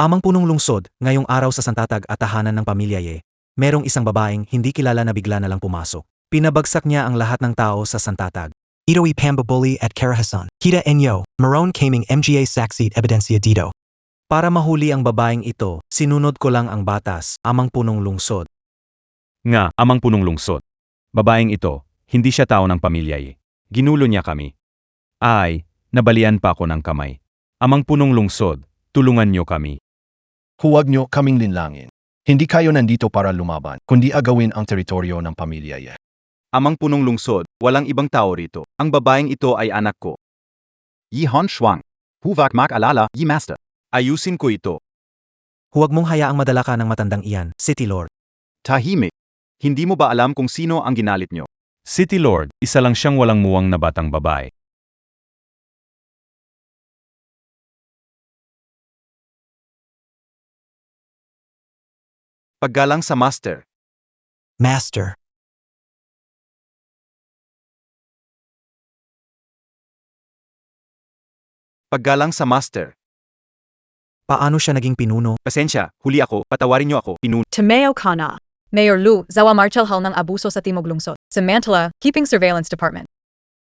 Amang punong lungsod, ngayong araw sa santatag at tahanan ng pamilya Ye, merong isang babaeng hindi kilala na bigla na lang pumasok. Pinabagsak niya ang lahat ng tao sa santatag. Ito pambabuli at karahasan. Kita enyo, maroon kaming mga saksi ebidensya dito. Para mahuli ang babaeng ito, sinunod ko lang ang batas, amang punong lungsod. Nga, amang punong lungsod. Babaeng ito, hindi siya tao ng pamilya Ye. Ginulo niya kami. Ay, nabalian pa ako ng kamay. Amang punong lungsod, tulungan niyo kami. Huwag nyo kaming linlangin. Hindi kayo nandito para lumaban, kundi agawin ang teritoryo ng pamilya Ye. Amang punong lungsod, walang ibang tao rito. Ang babaeng ito ay anak ko. Yi Hon Shuang. Huwag mag-alala, Yi Master. Ayusin ko ito. Huwag mong hayaang madala ka ng matandang iyan, City Lord. Tahimik. Hindi mo ba alam kung sino ang ginalit nyo? City Lord, isa lang siyang walang muwang na batang babae. Paggalang sa Master. Master. Paggalang sa master. Paano siya naging pinuno? Pasensya, huli ako, patawarin niyo ako, pinuno. Tumeo ka na. Mayor Lu, Zawa Marshall Hall ng abuso sa Timog Lungsod. Samantala, Keeping Surveillance Department.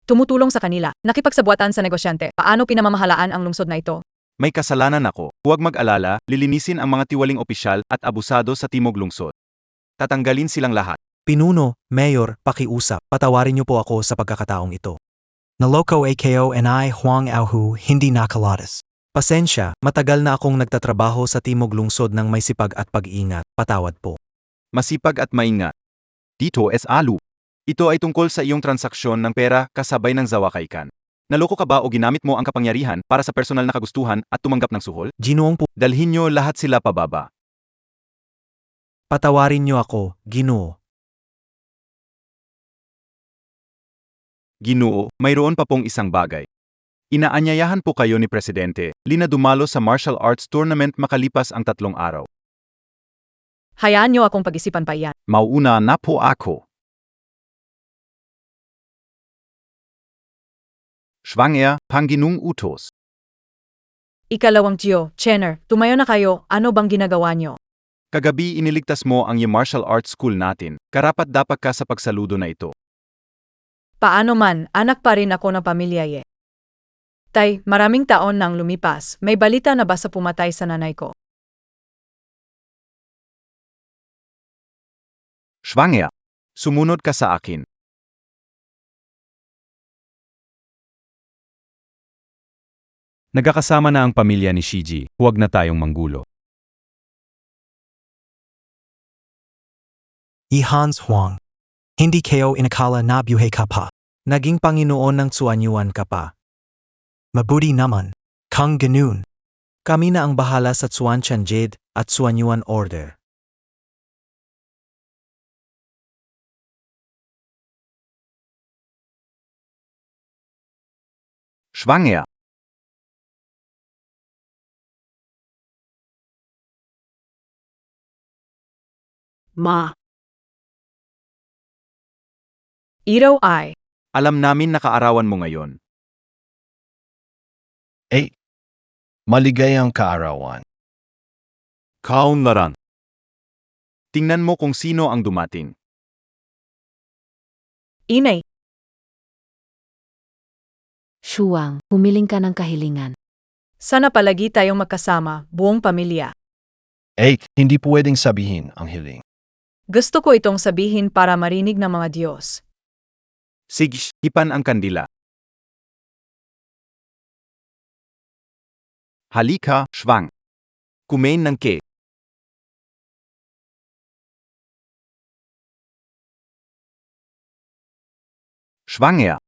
Tumutulong sa kanila, nakipagsabuatan sa negosyante. Paano pinamamahalaan ang lungsod na ito? May kasalanan ako. Huwag mag-alala, lilinisin ang mga tiwaling opisyal at abusado sa Timog Lungsod. Tatanggalin silang lahat. Pinuno, Mayor, pakiusap. Patawarin niyo po ako sa pagkakataong ito. Naloko AKO and I, Huang Auhu, hindi nakalatas. Pasensya, matagal na akong nagtatrabaho sa Timog Lungsod ng may sipag at pag-iingat. Patawad po. Masipag at maingat. Dito es Alu. Ito ay tungkol sa iyong transaksyon ng pera kasabay ng zawakaikan. Naloko ka ba o ginamit mo ang kapangyarihan para sa personal na kagustuhan at tumanggap ng suhol? Ginoong po, Dalhin niyo lahat sila pababa. patawarin niyo ako, Ginoo. Ginoo, mayroon pa pong isang bagay. Inaanyayahan po kayo ni Presidente, Lina dumalo sa martial arts tournament makalipas ang 3 araw. Hayaan niyo akong pag-isipan pa iyan. Mauuna na po ako. Schwanger, Panginung Utos. Ikalawang Gio, Chenner, tumayo na kayo, ano bang ginagawa niyo? Kagabi iniligtas mo ang martial arts school natin. Karapat-dapat ka sa pagsaludo na ito. Paano man, anak pa rin ako ng pamilya ye. Tay, maraming taon nang lumipas, may balita na ba sa pumatay sa nanay ko? Schwanger. Sumunod ka sa akin. Nagkakasama na ang pamilya ni Shiji, huwag na tayong manggulo. Hans Huang. Hindi kayo inakala na buhay ka pa. Naging Panginoon ng Tsuanyuan ka pa. Mabuti naman. Kung ganun. Kami na ang bahala sa Tsuanchan Jade at Tsuanyuan Order. Schwanger. Ma. Ito ay, Alam namin nakaarawan mo ngayon. Maligayang kaarawan. Kaunlaran. Tingnan mo kung sino ang dumating. inay, Shuang, humiling ka ng kahilingan. sana palagi tayong magkasama, buong pamilya. Hindi pwedeng sabihin ang hiling. Gusto ko itong sabihin para marinig ng mga Diyos. Sige, hipan ang kandila. Halika, Schwang. Kumain ng cake. Schwanger.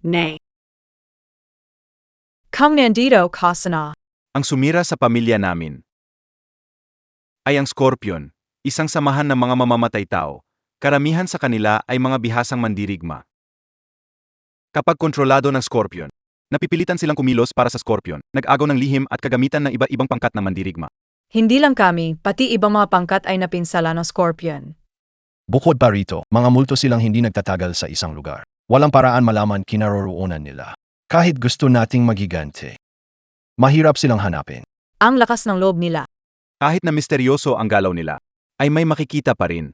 Nay. Kung nandito ka sana, Ang sumira sa pamilya namin ay ang Scorpion, isang samahan ng mga mamamatay tao. Karamihan sa kanila ay mga bihasang mandirigma. Kapag kontrolado ng Scorpion, napipilitan silang kumilos para sa Scorpion, nag-agaw ng lihim at kagamitan ng iba't ibang pangkat ng mandirigma. hindi lang kami, pati ibang mga pangkat ay napinsala ng Scorpion. Bukod pa rito, mga multo silang hindi nagtatagal sa isang lugar. Walang paraan malaman kinaroroonan nila. Kahit gusto nating magigante. Mahirap silang hanapin. Ang lakas ng loob nila. Kahit na misteryoso ang galaw nila, ay may makikita pa rin.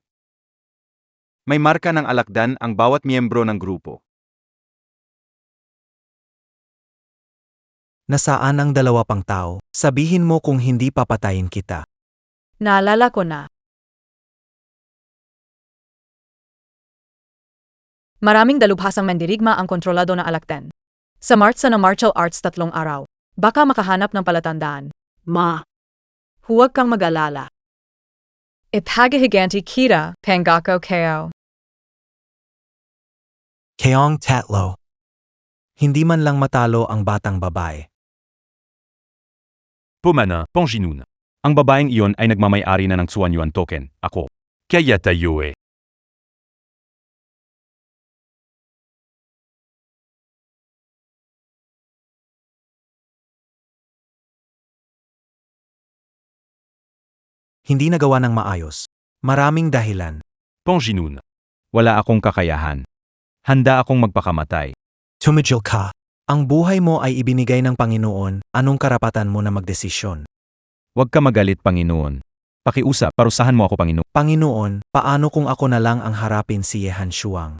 May marka ng alakdan ang bawat miyembro ng grupo. Nasaan ang 2 pang tao? Sabihin mo kung hindi papatayin kita. Naalala ko na. Maraming dalubhasang mandirigma ang kontrolado ng alakdan. Sa Martsa ng martial arts 3 araw. Baka makahanap ng palatandaan. Ma. Huwag kang mag-alala. Ipagahiganti kita, Pangako Kao. Keong Tatlo. Hindi man lang matalo ang batang babae. Pumana, Ponginun. Ang babaeng iyon ay nagmamay-ari na ng Tsuanyuan token, ako. Kaya tayo eh. Hindi nagawa ng maayos. Maraming dahilan. Ponginun. Wala akong kakayahan. Handa akong magpakamatay. Tumigil ka. Ang buhay mo ay ibinigay ng Panginoon, anong karapatan mo na magdesisyon? Huwag ka magalit, Panginoon. Pakiusap, parusahan mo ako, Panginoon. Panginoon, paano kung ako na lang ang harapin si Yehan Shuang?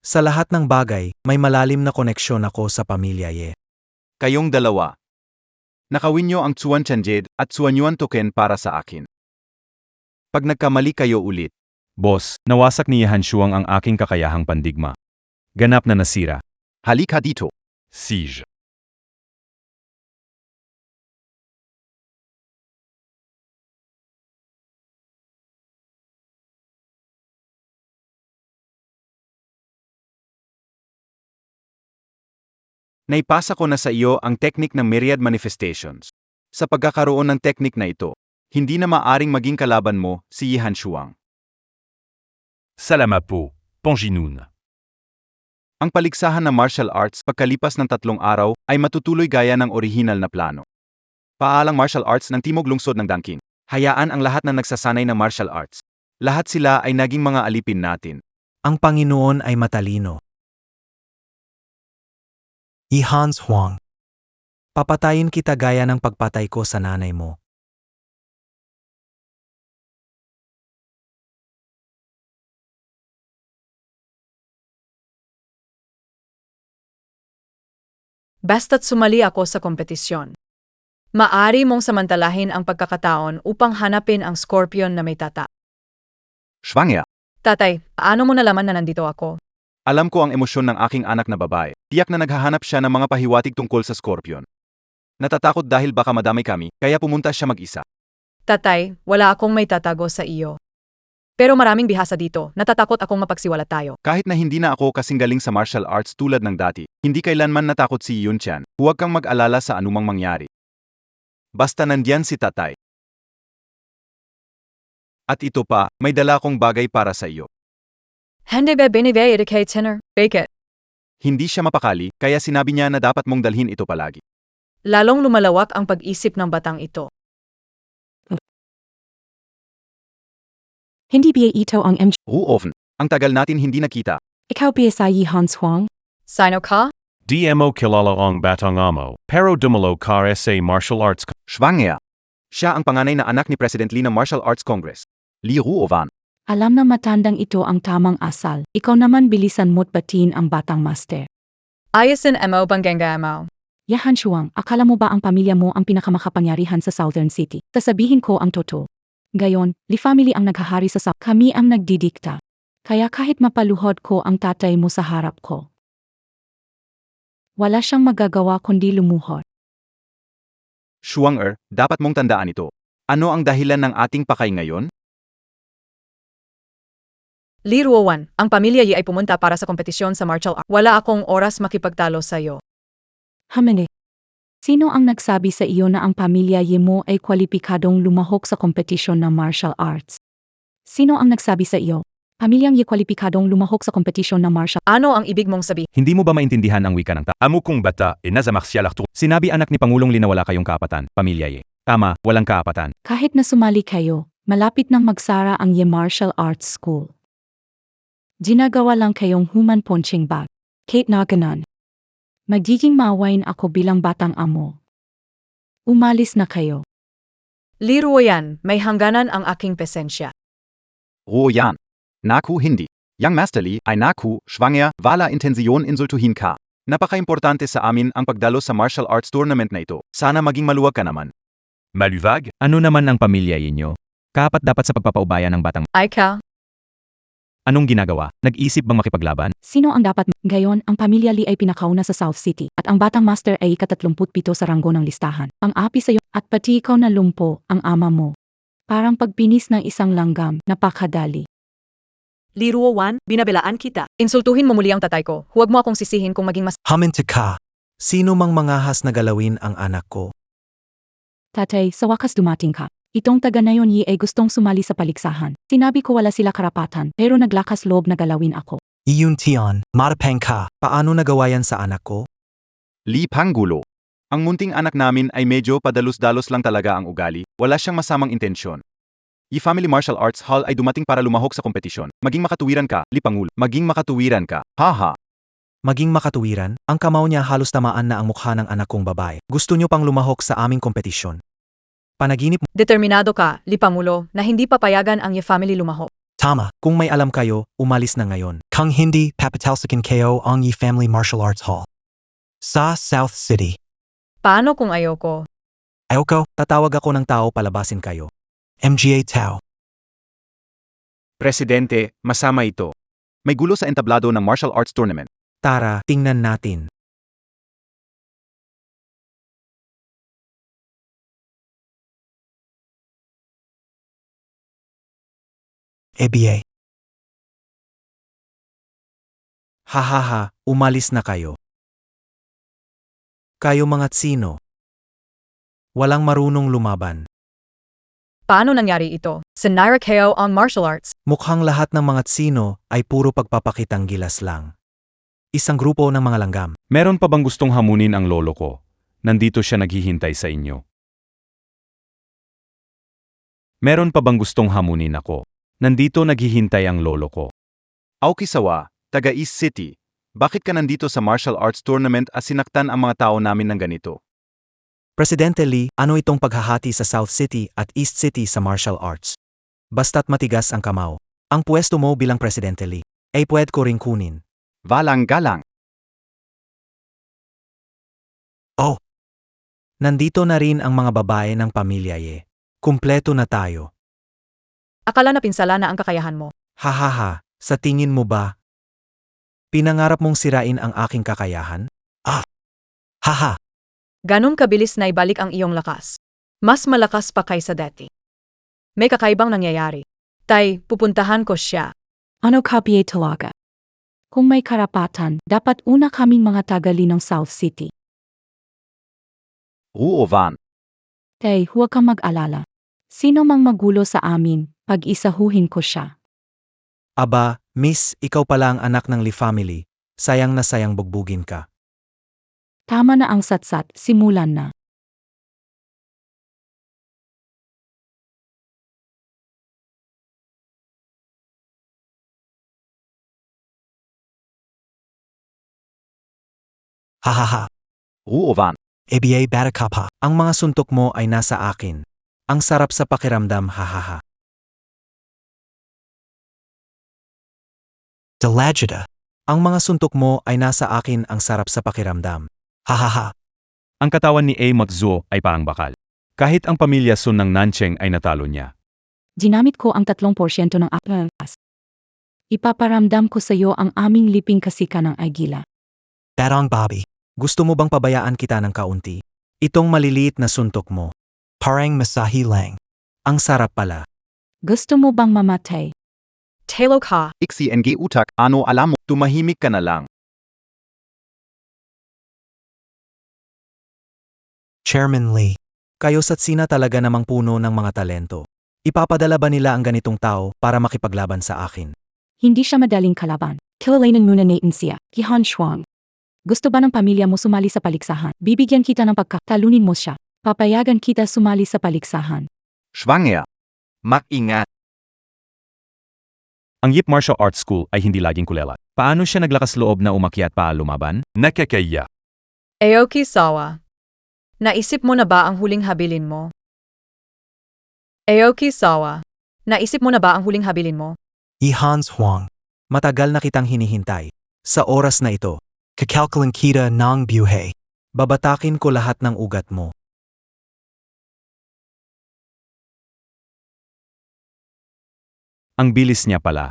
Sa lahat ng bagay, may malalim na koneksyon ako sa pamilya Ye. Kayong dalawa. Nakawin niyo ang Tsuan Chanjed at Tsuan Yuan Token para sa akin. Pag nagkamali kayo ulit, Boss, nawasak ni Yehan Shuang ang aking kakayahang pandigma. Ganap na nasira. halika dito. Siege. Naipasa ko na sa iyo ang technique ng myriad manifestations. Sa pagkakaroon ng technique na ito, hindi na maaring maging kalaban mo si Yehan Shuang. Salamat po, Ponginun. Ang paligsahan ng martial arts pagkalipas ng 3 araw ay matutuloy gaya ng orihinal na plano. Paalang martial arts ng Timog Lungsod ng Dangking. Hayaan ang lahat na nagsasanay ng martial arts. Lahat sila ay naging mga alipin natin. Ang Panginoon ay matalino. Yehan Huang. Papatayin kita gaya ng pagpatay ko sa nanay mo. Basta't sumali ako sa kompetisyon. Maari mong samantalahin ang pagkakataon upang hanapin ang Scorpion na may tata. Schwanger. Tatay, paano mo nalaman na nandito ako? Alam ko ang emosyon ng aking anak na babae. Tiyak na naghahanap siya ng mga pahiwatig tungkol sa Scorpion. Natatakot dahil baka madamay kami, kaya pumunta siya mag-isa. Tatay, wala akong may tatago sa iyo. Pero maraming bihasa dito, natatakot akong mapagsiwala tayo. Kahit na hindi na ako kasing galing sa martial arts tulad ng dati, hindi kailanman natakot si Yun Chan. Huwag kang mag-alala sa anumang mangyari. Basta nandyan si tatay. At ito pa, may dala akong bagay para sa iyo. Hindi ba binibay ito kay Tenor? Bakit? Hindi siya mapakali, kaya sinabi niya na dapat mong dalhin ito palagi. Lalong lumalawak ang pag-isip ng batang ito. Hindi ba ito ang MJ? Ruofen. Ang tagal natin hindi nakita. Ikaw ba sa Yehan Huang? Sino ka? DMO kilala ang batang amo, pero dumalo ka sa martial arts. Schwanger. Siya ang panganay na anak ni President Lee ng Martial Arts Congress. Li Ruovan. Alam na matandang ito ang tamang asal. Ikaw naman bilisan mo't batiin ang batang master. Ayasin mo banggenga mo. Yehan Shuang, akala mo ba ang pamilya mo ang pinakamakapangyarihan sa Southern City? Sasabihin ko ang totoo. Gayon, Lee family ang naghahari sa South. Kami ang nagdidikta. Kaya kahit mapaluhod ko ang tatay mo sa harap ko, wala siyang magagawa kundi lumuhod. Shuanger, dapat mong tandaan ito. Ano ang dahilan ng ating pakay ngayon? Li Ruowan, ang pamilya yi ay pumunta para sa kompetisyon sa martial arts. Wala akong oras makipagtalo sa iyo. Hamene. Sino ang nagsabi sa iyo na ang pamilya mo ay kwalipikadong lumahok sa kompetisyon ng martial arts? Sino ang nagsabi sa iyo? Pamilyang kwalipikadong lumahok sa kompetisyon ng martial Ano ang ibig mong sabihin? Hindi mo ba maintindihan ang wika ng amo kong bata, nasa martial arts? Sinabi anak ni Pangulong Lee na wala kayong kaapatan, pamilya ye. Tama, walang kaapatan. Kahit na sumali kayo, malapit nang magsara ang Ye Martial Arts School. Ginagawa lang kayong human punching bag. Kate na ganon. Magiging maawain ako bilang batang amo. Umalis na kayo. Li Ruoyan, may hangganan ang aking pesensya. Ruoyan. Naku hindi. Yang Master Lee ay naku, Schwanger, wala intensyon insultuhin ka. Napaka-importante sa amin ang pagdalo sa martial arts tournament na ito. Sana maging maluwag ka naman. Maluwag? Ano naman ang pamilya inyo? Kapat dapat sa pagpapaubaya ng batang. Ay ka? Anong ginagawa? Nag-isip bang makipaglaban? Sino ang dapat? Gayon, ang pamilya Lee ay pinakauna sa South City at ang batang master ay ika-37 sa ranggo ng listahan. Ang api sa iyo at pati ikaw na lumpo, ang ama mo. Parang pagpinis ng isang langgam, napakadali. Li Ruowan, binabelaan kita. Insultuhin mo muli ang tatay ko. Huwag mo akong sisihin kung maging mas... Haminti ka. Sino mang mangahas na galawin ang anak ko? Tatay, sa wakas dumating ka. Itong taga na yon ay gustong sumali sa paligsahan. Sinabi ko wala sila karapatan, pero naglakas loob na galawin ako. Iyun Tian, marapeng ka. Paano nagawa yan sa anak ko? Li Panggulo. Ang munting anak namin ay medyo padalos-dalos lang talaga ang ugali, wala siyang masamang intensyon. Family Martial Arts Hall ay dumating para lumahok sa kompetisyon. Maging makatuwiran ka, Lipangulo. Maging makatuwiran ka. Haha. Maging makatuwiran, ang kamao niya halos tamaan na ang mukha ng anak kong babae. Gusto niyo pang lumahok sa aming kompetisyon. Panaginip mo, Determinado ka, Lipangulo, na hindi papayagan ang family lumahok. tama, kung may alam kayo, umalis na ngayon. Kung hindi, papatalsikin kayo ang Family Martial Arts Hall. Sa South City. Paano kung ayoko? Ayoko, tatawag ako ng tao palabasin kayo. MGA Tao. Presidente, masama ito. May gulo sa entablado ng martial arts tournament. Tara, tingnan natin. ABA. Hahaha, umalis na kayo. Kayo mga tsino. Walang marunong lumaban. Paano nangyari ito? Sinira kayo ang martial arts. Mukhang lahat ng mga tsino ay puro pagpapakitang gilas lang. Isang grupo ng mga langgam. Meron pa bang gustong hamunin ang lolo ko? Nandito siya naghihintay sa inyo. Meron pa bang gustong hamunin ako? Nandito naghihintay ang lolo ko. Aokisawa, taga East City. Bakit ka nandito sa martial arts tournament at sinaktan ang mga tao namin ng ganito? Presidente Lee, ano itong paghahati sa South City at East City sa martial arts? Basta't matigas ang kamao. Ang pwesto mo bilang Presidente Lee, ay pwede ko ring kunin. Valang-galang. Oh! Nandito na rin ang mga babae ng pamilya Ye. Kumpleto na tayo. Akala na pinsala na ang kakayahan mo. Hahaha, sa tingin mo ba? Pinangarap mong sirain ang aking kakayahan? Ah! Haha! Ganun kabilis na ibalik ang iyong lakas. Mas malakas pa kaysa dati. May kakaibang nangyayari. Tay, pupuntahan ko siya. Ano kapiye talaga? Kung may karapatan, dapat una kaming mga tagali ng South City. Van. Tay, huwag kang mag-alala. Sino mang magulo sa amin, pag-isahuhin ko siya. Aba, miss, ikaw pala ang anak ng Lee family. Sayang na sayang bugbugin ka. Tama na ang satsat, simulan na. Hahaha. Van. ABA Barakapa. Ang mga suntok mo ay nasa akin. Ang sarap sa pakiramdam, hahaha. Delagida. Ang mga suntok mo ay nasa akin, ang sarap sa pakiramdam. Hahaha. Ang katawan ni A. Matsuo ay parang bakal. Kahit ang pamilya Sun ng Nancheng ay natalo niya. Ginamit ko ang 3% ng apas. Ipaparamdam ko sa iyo ang aming liping kasika ng agila. Tarang Bobby. Gusto mo bang pabayaan kita ng kaunti? Itong maliliit na suntok mo. Parang masahi lang. Ang sarap pala. Gusto mo bang mamatay? Talo ka. Iksi NG utak, ano alam mo, tumahimik ka na lang. Chairman Lee. Kayo sa Tsina talaga namang puno ng mga talento. Ipapadala ba nila ang ganitong tao para makipaglaban sa akin? Hindi siya madaling kalaban. Kilalanin muna natin siya, Kihan Shuang. Gusto ba ng pamilya mo sumali sa paligsahan? Bibigyan kita ng pagkatalunin mo siya. Papayagan kita sumali sa paligsahan. Schwanger. Mag-ingat. Ang Yip Martial Arts School ay hindi laging kulela. Paano siya naglakas loob na umakyat pa lumaban? Nakakaya. Aoki Sawa. Naisip mo na ba ang huling habilin mo? Aoki Sawa. Naisip mo na ba ang huling habilin mo? Hans Huang. Matagal na kitang hinihintay. Sa oras na ito, kakalkalan kita ng buhay. Babatakin ko lahat ng ugat mo. Ang bilis niya pala.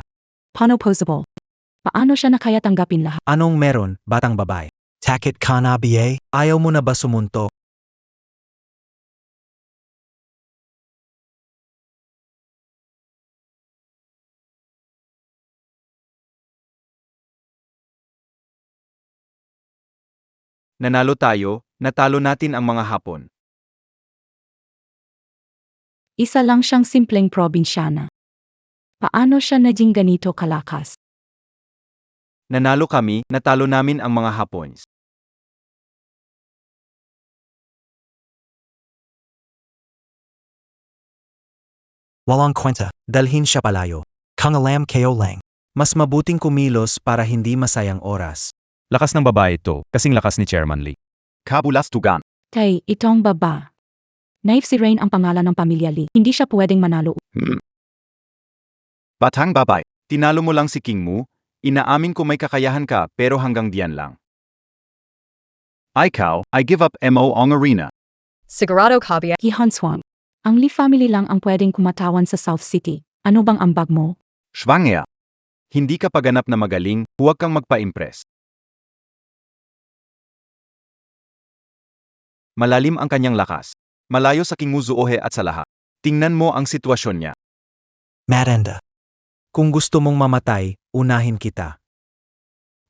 Paano possible? Paano siya nakaya tanggapin lahat? Anong meron, batang babae? Takit ka na, BA? Ayaw mo na ba sumuntok? Nanalo tayo, natalo natin ang mga Hapon. Isa lang siyang simpleng probinsyana. Paano siya naging ganito kalakas? Nanalo kami, natalo namin ang mga Hapons. Walang kwenta, dalhin siya palayo. Kung alam kayo lang. Mas mabuting kumilos para hindi masayang oras. Lakas ng babae ito, kasing lakas ni Chairman Lee. Kabulastugan. Tay, itong baba. Knife si Rain ang pangalan ng pamilya Lee. Hindi siya pwedeng manalo. Batang babay, tinalo mo lang si King Mu, inaamin ko may kakayahan ka pero hanggang diyan lang. Ikaw, I give up mo ang arena. Sigurado ka ba? Gihan Swang. Ang Lee family lang ang pwedeng kumatawan sa South City. Ano bang ambag mo? Schwangea. Hindi ka paganap na magaling, huwag kang magpa-impress. Malalim ang kanyang lakas. Malayo sa King Mu Zuohe at sa lahat. Tingnan mo ang sitwasyon niya. Miranda. Kung gusto mong mamatay, unahin kita.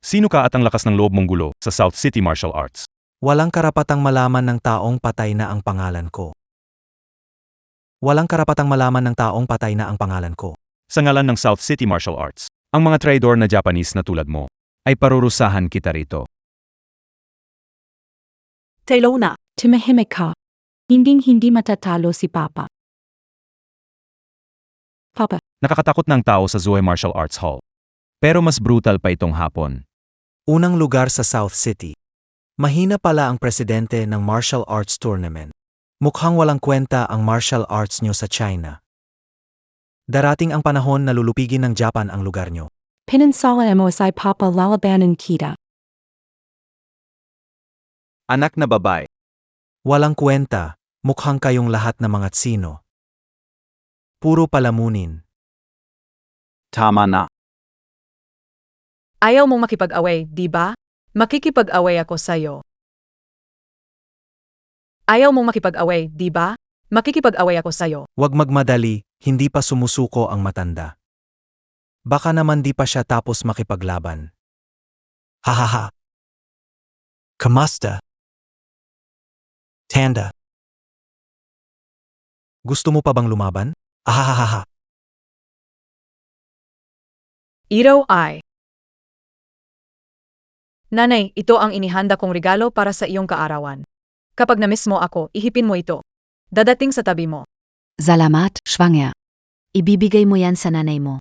Sino ka at ang lakas ng loob mong gulo sa South City Martial Arts? Walang karapatang malaman ng taong patay na ang pangalan ko. Walang karapatang malaman ng taong patay na ang pangalan ko. Sa ngalan ng South City Martial Arts, ang mga traidor na Japanese na tulad mo, ay parurusahan kita rito. Taylor na. Tumahimik ka. Hindi matatalo si Papa. Papa, Nakakatakot ng tao sa Zuohe Martial Arts Hall. Pero mas brutal pa itong hapon. Unang lugar sa South City. Mahina pala ang presidente ng martial arts tournament. Mukhang walang kwenta ang martial arts nyo sa China. Darating ang panahon na lulupigin ng Japan ang lugar nyo. pinansala mo si Papa lalabanan kita. Anak na babay. Walang kwenta, mukhang kayong lahat na mga tsino. Puro palamunin. Tama na. Ayaw mong makipag-away, di ba? Makikipag-away ako sa'yo. Ayaw mong makipag-away, di ba? Makikipag-away ako sa'yo. Huwag magmadali, hindi pa sumusuko ang matanda. Baka naman di pa siya tapos makipaglaban. Hahaha. Kamusta? Tanda. Gusto mo pa bang lumaban? Ahahaha. Ito ay. Nanay, ito ang inihanda kong regalo para sa iyong kaarawan. Kapag na-miss mo ako, ihipin mo ito. Dadating sa tabi mo. Salamat, Schwanger. Ibibigay mo yan sa nanay mo.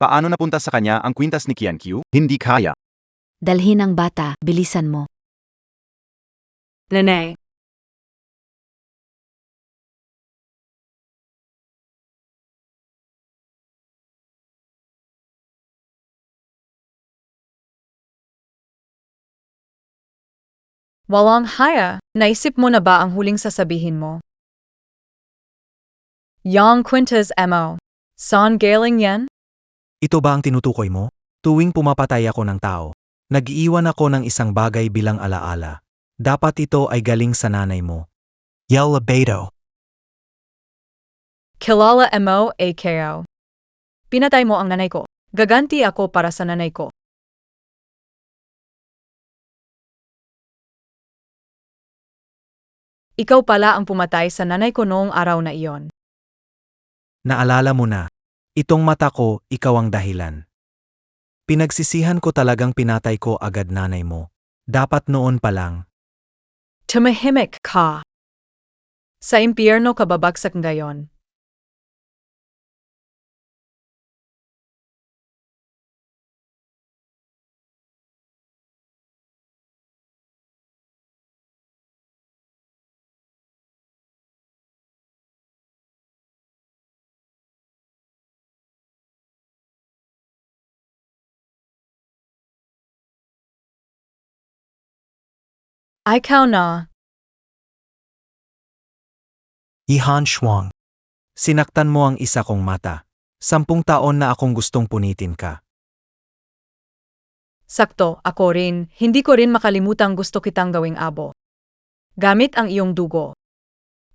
Paano napunta sa kanya ang kwintas ni Qiankyu? Hindi kaya. Dalhin ang bata, bilisan mo. Nanay. Walang haya, naisip mo na ba ang huling sasabihin mo? Yang Quintas mo. Saan galing yan? Ito ba ang tinutukoy mo? Tuwing pumapatay ako ng tao, nag-iiwan ako ng isang bagay bilang alaala. Dapat ito ay galing sa nanay mo. Yell Beto. Kilala mo AKO. Pinatay mo ang nanay ko. Gaganti ako para sa nanay ko. Ikaw pala ang pumatay sa nanay ko noong araw na iyon. Naalala mo na, itong mata ko, ikaw ang dahilan. Pinagsisihan ko talagang pinatay ko agad nanay mo. Dapat noon pa lang. Tumahimik ka. Sa impyerno ka babagsak ngayon. Ikaw na. Ihan Shuang. Sinaktan mo ang isa kong mata. 10 taon na akong gustong punitin ka. Sakto, ako rin. Hindi ko rin makalimutang gusto kitang gawing abo. Gamit ang iyong dugo.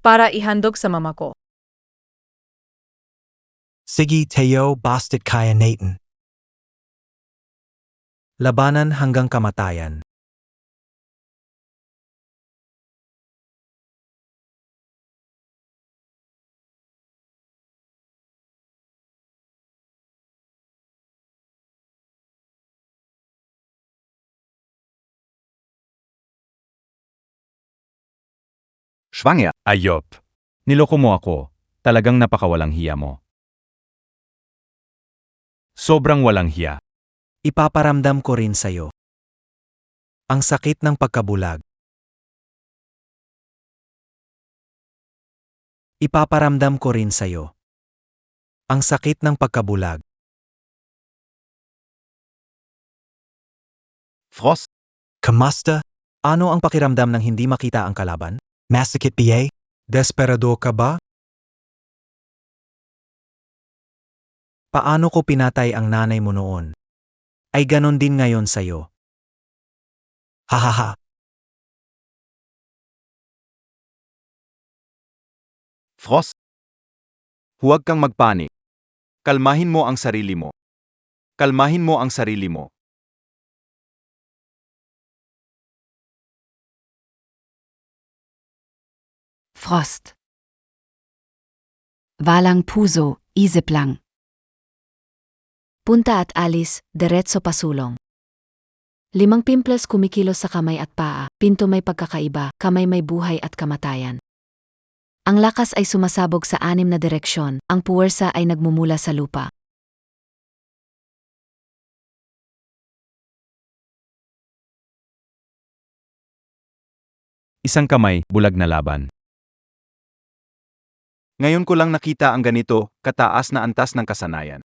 Para ihandog sa mama ko. Sige Teo bastet kaya Nathan. Labanan hanggang kamatayan. Schwanger. Ayop. Niloko mo ako. Talagang napakawalang hiya mo. Sobrang walang hiya. Ipaparamdam ko rin sa'yo. Ang sakit ng pagkabulag. Ipaparamdam ko rin sa'yo. Ang sakit ng pagkabulag. Frost. Kamusta? Ano ang pakiramdam ng hindi makita ang kalaban? Masakit ba? Desperado ka ba? Paano ko pinatay ang nanay mo noon? Ay ganon din ngayon sa'yo. Hahaha. Frost. Huwag kang magpanik. Kalmahin mo ang sarili mo. Kalmahin mo ang sarili mo. Frost. Walang puso, isip lang. Punta at alis, diretso pasulong. 5 pimples kumikilos sa kamay at paa, pinto may pagkakaiba, kamay may buhay at kamatayan. Ang lakas ay sumasabog sa 6 na direksyon, ang puwersa ay nagmumula sa lupa. Isang kamay, bulag na laban. Ngayon ko lang nakita ang ganito, kataas na antas ng kasanayan.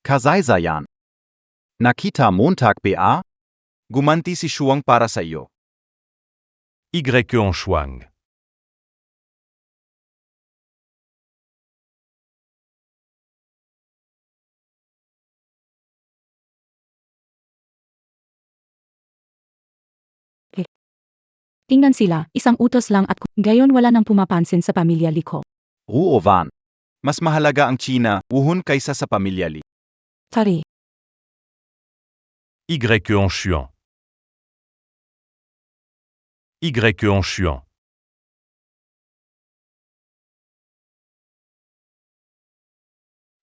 Kasaysayan. Nakita Montag ba? Gumanti si Shuang para sa iyo. Y Shuang. Tingnan sila, isang utos lang at gayon wala nang pumapansin sa pamilya Liko. Ruo Van. Mas mahalaga ang China, Wuhan kaysa sa pamilya Li. Tari, Y Shuang. Y Shuang.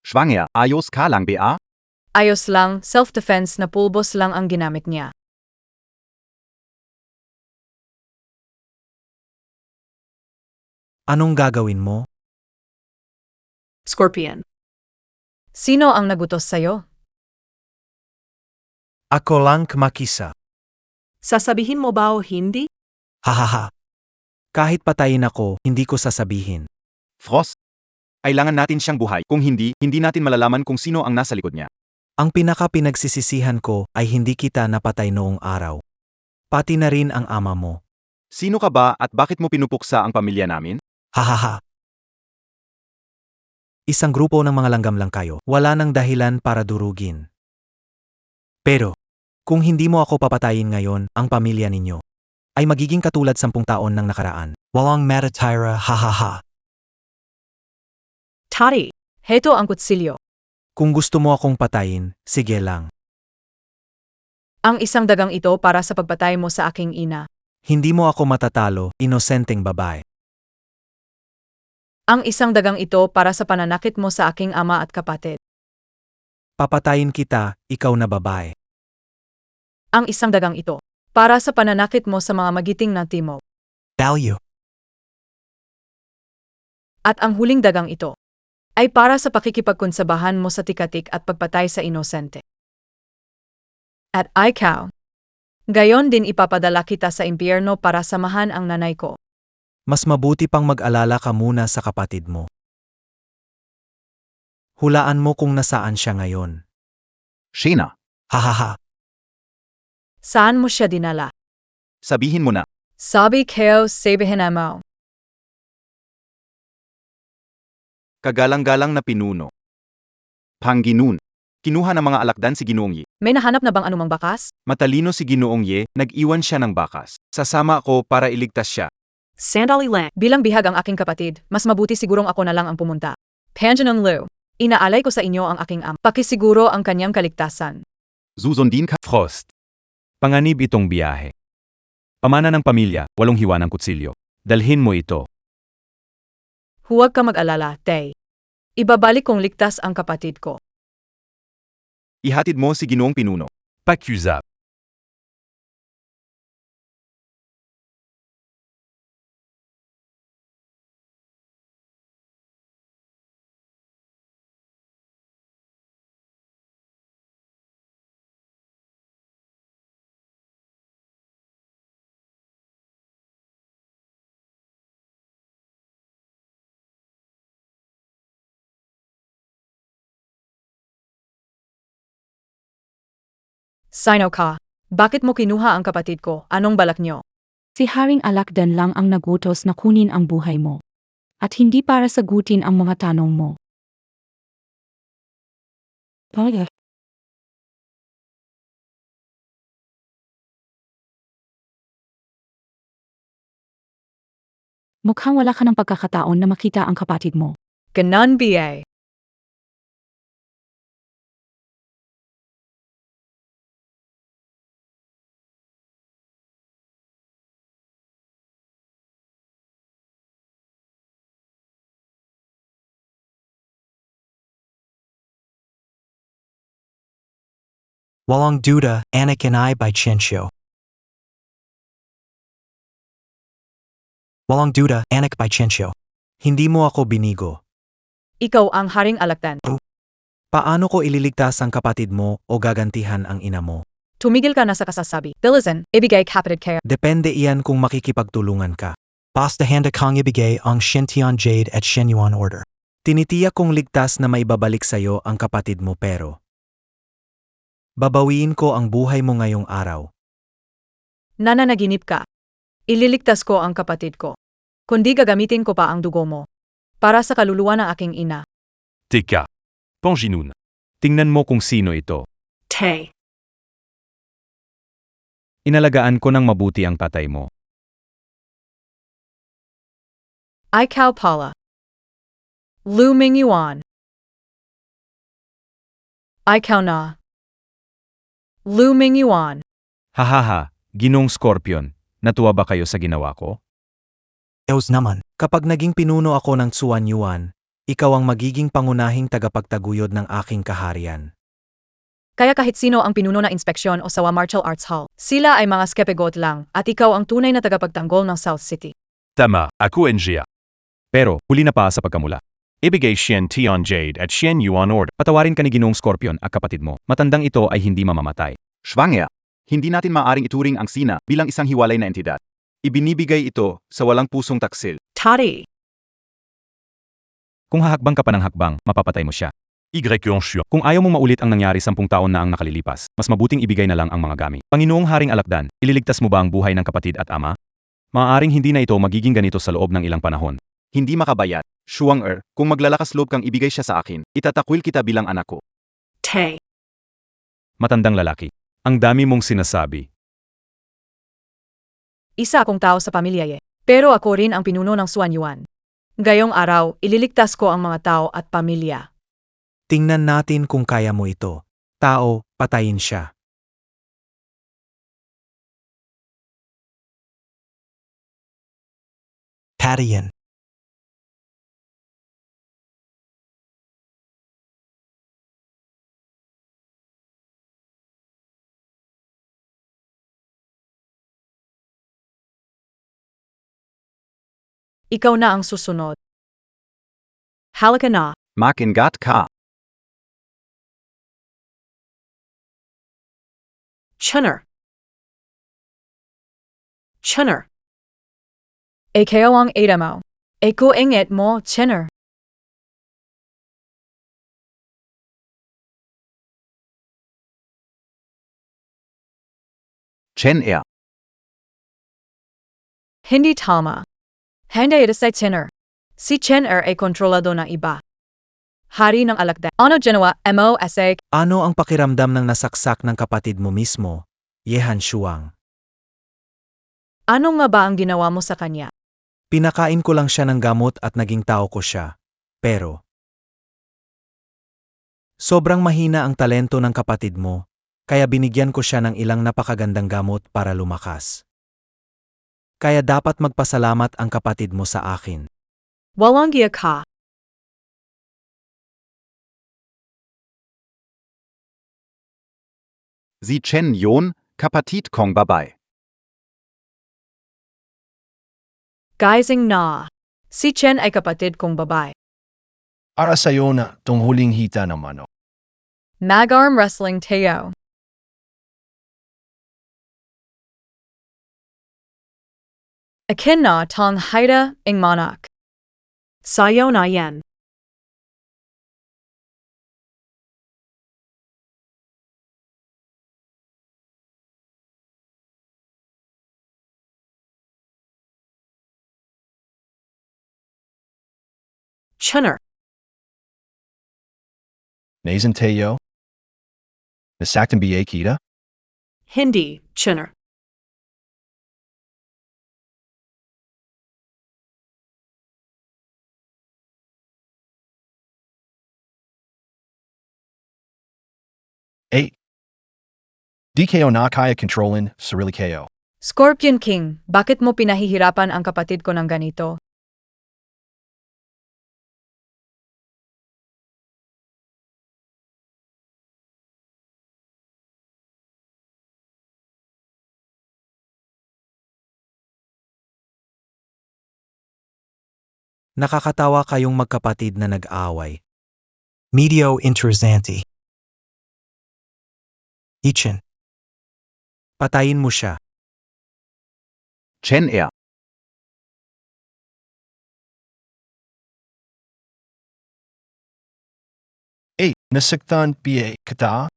Schwanger, ayos ka lang ba? Ayos lang, self-defense na pulbos lang ang ginamit niya. Anong gagawin mo? Scorpion. Sino ang nagutos sa'yo? Ako lang kumakisa. Sasabihin mo ba o hindi? Hahaha. Kahit patayin ako, hindi ko sasabihin. Frost. Kailangan natin siyang buhay. Kung hindi, hindi natin malalaman kung sino ang nasa likod niya. Ang pinaka-pinagsisisihan ko ay hindi kita napatay noong araw. Pati na rin ang ama mo. Sino ka ba at bakit mo pinupuksa ang pamilya namin? Hahaha. Isang grupo ng mga langgam lang kayo. Wala nang dahilan para durugin. Pero, kung hindi mo ako papatayin ngayon, ang pamilya ninyo ay magiging katulad 10 taon ng nakaraan. Walang matatira, hahaha. Tari. Heto ang kutsilyo. Kung gusto mo akong patayin, sige lang. Ang isang dagang ito para sa pagpatay mo sa aking ina. Hindi mo ako matatalo, inosenteng babae. Ang isang dagang ito para sa pananakit mo sa aking ama at kapatid. Papatayin kita, ikaw na babae. Ang isang dagang ito para sa pananakit mo sa mga magiting na timo. Value. At ang huling dagang ito ay para sa pakikipagkonsabahan mo sa tikatik at pagpatay sa inosente. At ikaw, gayon din ipapadala kita sa impyerno para samahan ang nanay ko. Mas mabuti pang mag-alala ka muna sa kapatid mo. Hulaan mo kung nasaan siya ngayon. Shena. Hahaha. Saan mo siya dinala? Sabihin mo na. Sabi kayo, sabihin mo. Kagalang-galang na pinuno. Panginoon. Kinuha ng mga alakdan si Ginoong Ye. May nahanap na bang anumang bakas? Matalino si Ginoong Ye, nag-iwan siya ng bakas. Sasama ako para iligtas siya. Sandali lang. Bilang bihag ang aking kapatid, mas mabuti sigurong ako na lang ang pumunta. Panjanong Liu, inaalay ko sa inyo ang aking ama. Pakisiguro ang kanyang kaligtasan. Susundin ka. Frost. Panganib itong biyahe. Pamana ng pamilya, 8 hiwa ng kutsilyo. Dalhin mo ito. Huwag ka mag-alala, Tay. Ibabalik kong ligtas ang kapatid ko. Ihatid mo si Ginoong Pinuno. Pakiusap. Sino ka? Bakit mo kinuha ang kapatid ko? Anong balak nyo? Si Haring Alakdan lang ang nagutos na kunin ang buhay mo. At hindi para sagutin ang mga tanong mo. Bagay. Mukhang wala ka ng pagkakataon na makita ang kapatid mo. Ganon BA. Walang duda, Anak and I by Chencio. Walang duda, Anak by Chencio. Hindi mo ako binigo. Ikaw ang Haring Alakdan. Paano ko ililigtas ang kapatid mo o gagantihan ang ina mo? Tumigil ka na sa kasasabi. Bilisan, ibigay kapatid kayo. Depende iyan kung makikipagtulungan ka. Basta handa kang ibigay ang Shintian Jade at Shenyuan Order. Tinitiyak kong ligtas na maibabalik sa'yo ang kapatid mo pero babawiin ko ang buhay mo ngayong araw. Nananaginip ka. Ililigtas ko ang kapatid ko. Kundi gagamitin ko pa ang dugo mo. Para sa kaluluwa ng aking ina. Tika. Ponginun. Tingnan mo kung sino ito. Tay. Inalagaan ko ng mabuti ang tatay mo. Ikaw pala. Lu Mingyuan. Ikaw na. Lu Mingyuan. Hahaha, Ginong Scorpion, natuwa ba kayo sa ginawa ko? Eos naman, kapag naging pinuno ako ng Tsuan Yuan, ikaw ang magiging pangunahing tagapagtaguyod ng aking kaharian. Kaya kahit sino ang pinuno ng inspeksyon o sawa martial arts hall, sila ay mga skepegot lang at ikaw ang tunay na tagapagtanggol ng South City. Tama, ako Enjia. Pero, huli na pa sa pagkamula. Ibigay Shen Tian Jade at Shen Yuan Order. Patawarin ka ni Ginong Scorpion at kapatid mo. Matandang ito ay hindi mamamatay. Schwanger, hindi natin maaring ituring ang Sina bilang isang hiwalay na entidad. Ibinibigay ito sa walang pusong taksil. Tari. Kung hahakbang ka pa ng hakbang, mapapatay mo siya. Kung ayaw mong maulit ang nangyari 10 taon na ang nakalilipas, mas mabuting ibigay na lang ang mga gamit. Panginoong Haring Alakdan, ililigtas mo ba ang buhay ng kapatid at ama? Maaaring hindi na ito magiging ganito sa loob ng ilang panahon. Hindi makabayat. Shuang-er, kung maglalakas loob kang ibigay siya sa akin, itatakwil kita bilang anak ko. Tay. Matandang lalaki. Ang dami mong sinasabi. Isa akong tao sa pamilya pero ako rin ang pinuno ng Suan Yuan. Gayong araw, ililigtas ko ang mga tao at pamilya. Tingnan natin kung kaya mo ito. Tao, patayin siya. Patayin. Ikaw na ang susunod. Halika na. Makingat ka. Chunner. Chunner. Ikaw ang ida mo. Eko inget mo, Chinner. Chen-er. Hindi tama. Hindi ito si Chinner. Si Chinner ay kontrolado ng iba. Hari ng Alakdan. Ano ginawa mo sa Ano ang pakiramdam ng nasaksak ng kapatid mo mismo, Yehan Shuang? ano nga ba ang ginawa mo sa kanya? Pinakain ko lang siya ng gamot at naging tao ko siya. Pero sobrang mahina ang talento ng kapatid mo, kaya binigyan ko siya ng ilang napakagandang gamot para lumakas. Kaya dapat magpasalamat ang kapatid mo sa akin. Walang giya ka. Si Chen Yon, kapatid kong babae. Guysing na. Si Chen ay kapatid kong babae. Para sa'yo na tunghuling hita ng manok. Mag-arm wrestling tayo. Akin na tong haida ing manak. Sayo na yan. Chunner. Nazen Teo? Nasaktan ba kita? Hindi, chunner. Eh. Di kayo na kaya controlin sarili kayo. Scorpion King, bakit mo pinahihirapan ang kapatid ko ng ganito? Nakakatawa kayong magkapatid na nag-aaway. Medio interesante. Ichin. Patayin mo siya. Chen Eh, nasaktan ba kita?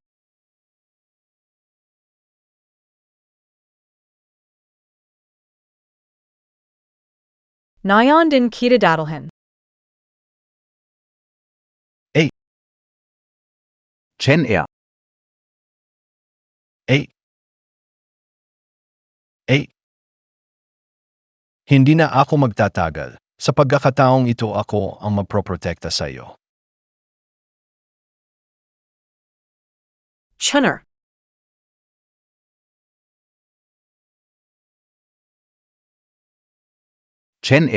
Nayon din kita dadalhin. Chen Eh. Eh. Hindi na ako magtatagal. Sa pagkakataong ito ako ang magproprotekta sa iyo. Chunner. Chen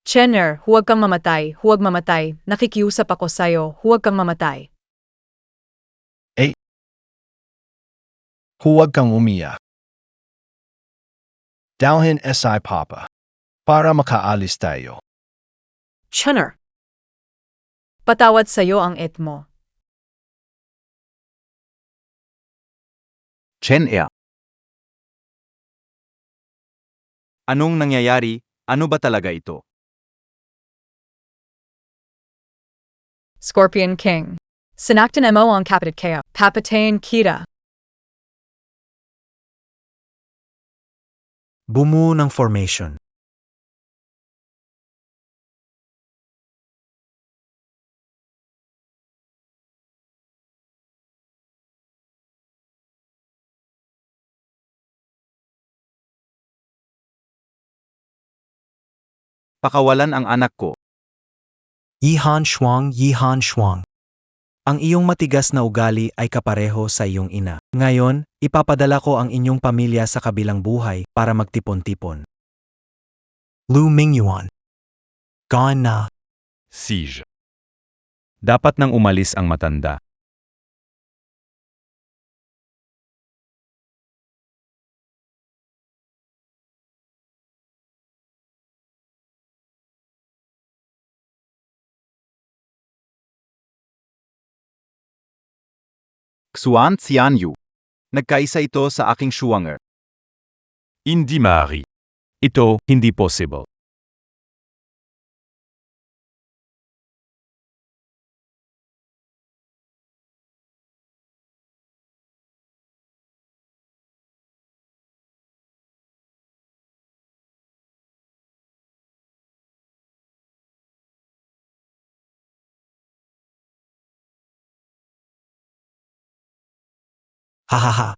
Chenner, huwag kang mamatay, huwag mamatay. Nakikiusap ako sa'yo, huwag kang mamatay. Huwag kang umiyak. Dalhin si Papa. Para makaalis tayo. Chunner. Patawad sa'yo ang et mo. Chen Anong nangyayari? Ano ba talaga ito? Scorpion King. Sinaktan mo ang kapatid kayo. Papatayin kita. Bumuo ng formation. Pakawalan ang anak ko. Yihan Shuang, Yihan Shuang. Ang iyong matigas na ugali ay kapareho sa iyong ina. Ngayon, ipapadala ko ang inyong pamilya sa kabilang buhay para magtipon-tipon. Lu Mingyuan. Gone na. Siege. Dapat nang umalis ang matanda. Xuan Xianyu. Nagkaisa ito sa aking shuwanger. Hindi maaari. Ito, hindi possible. Hahaha.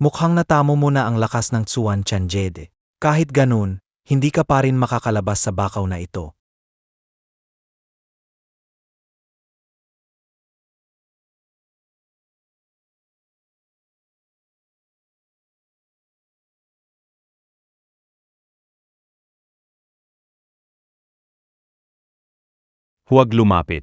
Mukhang natamo mo na ang lakas ng Tsuan Chanjede. Kahit ganun, hindi ka pa rin makakalabas sa bakaw na ito. Huwag lumapit.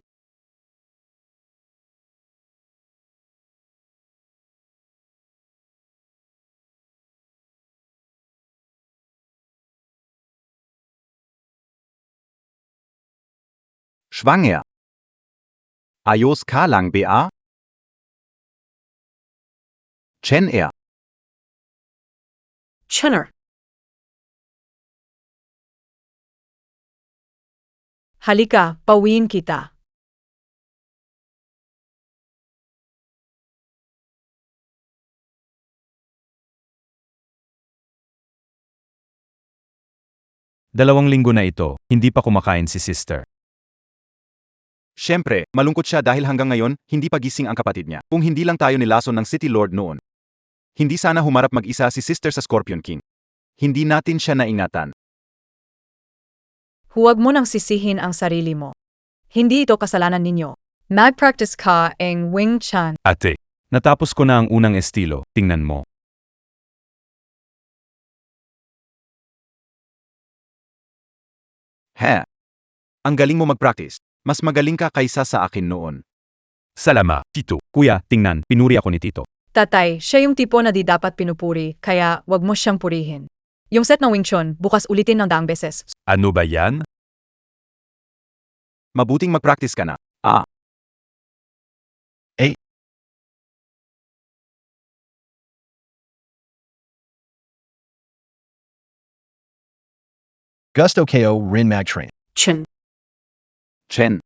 Schwanger. Ayos ka lang, Bea? Chen er. Chinner. Halika, pauwiin kita. Dalawang linggo na ito, hindi pa kumakain si sister. Siyempre, malungkot siya dahil hanggang ngayon, hindi pa gising ang kapatid niya. Kung hindi lang tayo nilason ng City Lord noon. Hindi sana humarap mag-isa si sister sa Scorpion King. Hindi natin siya naingatan. Huwag mo nang sisihin ang sarili mo. Hindi ito kasalanan ninyo. Mag-practice ka ang Wing Chun. Ate, natapos ko na ang unang estilo, tingnan mo. He. Ang galing mo mag-practice. Mas magaling ka kaysa sa akin noon. Salama, Tito. Kuya, tingnan, pinuri ako ni Tito. Tatay, siya yung tipo na di dapat pinupuri, kaya wag mo siyang purihin. Yung set ng Wing Chun, bukas ulitin ng daang beses. Ano ba yan? Mabuting mag-practice ka na. Gusto ko rin mag-train. Chin. Chen.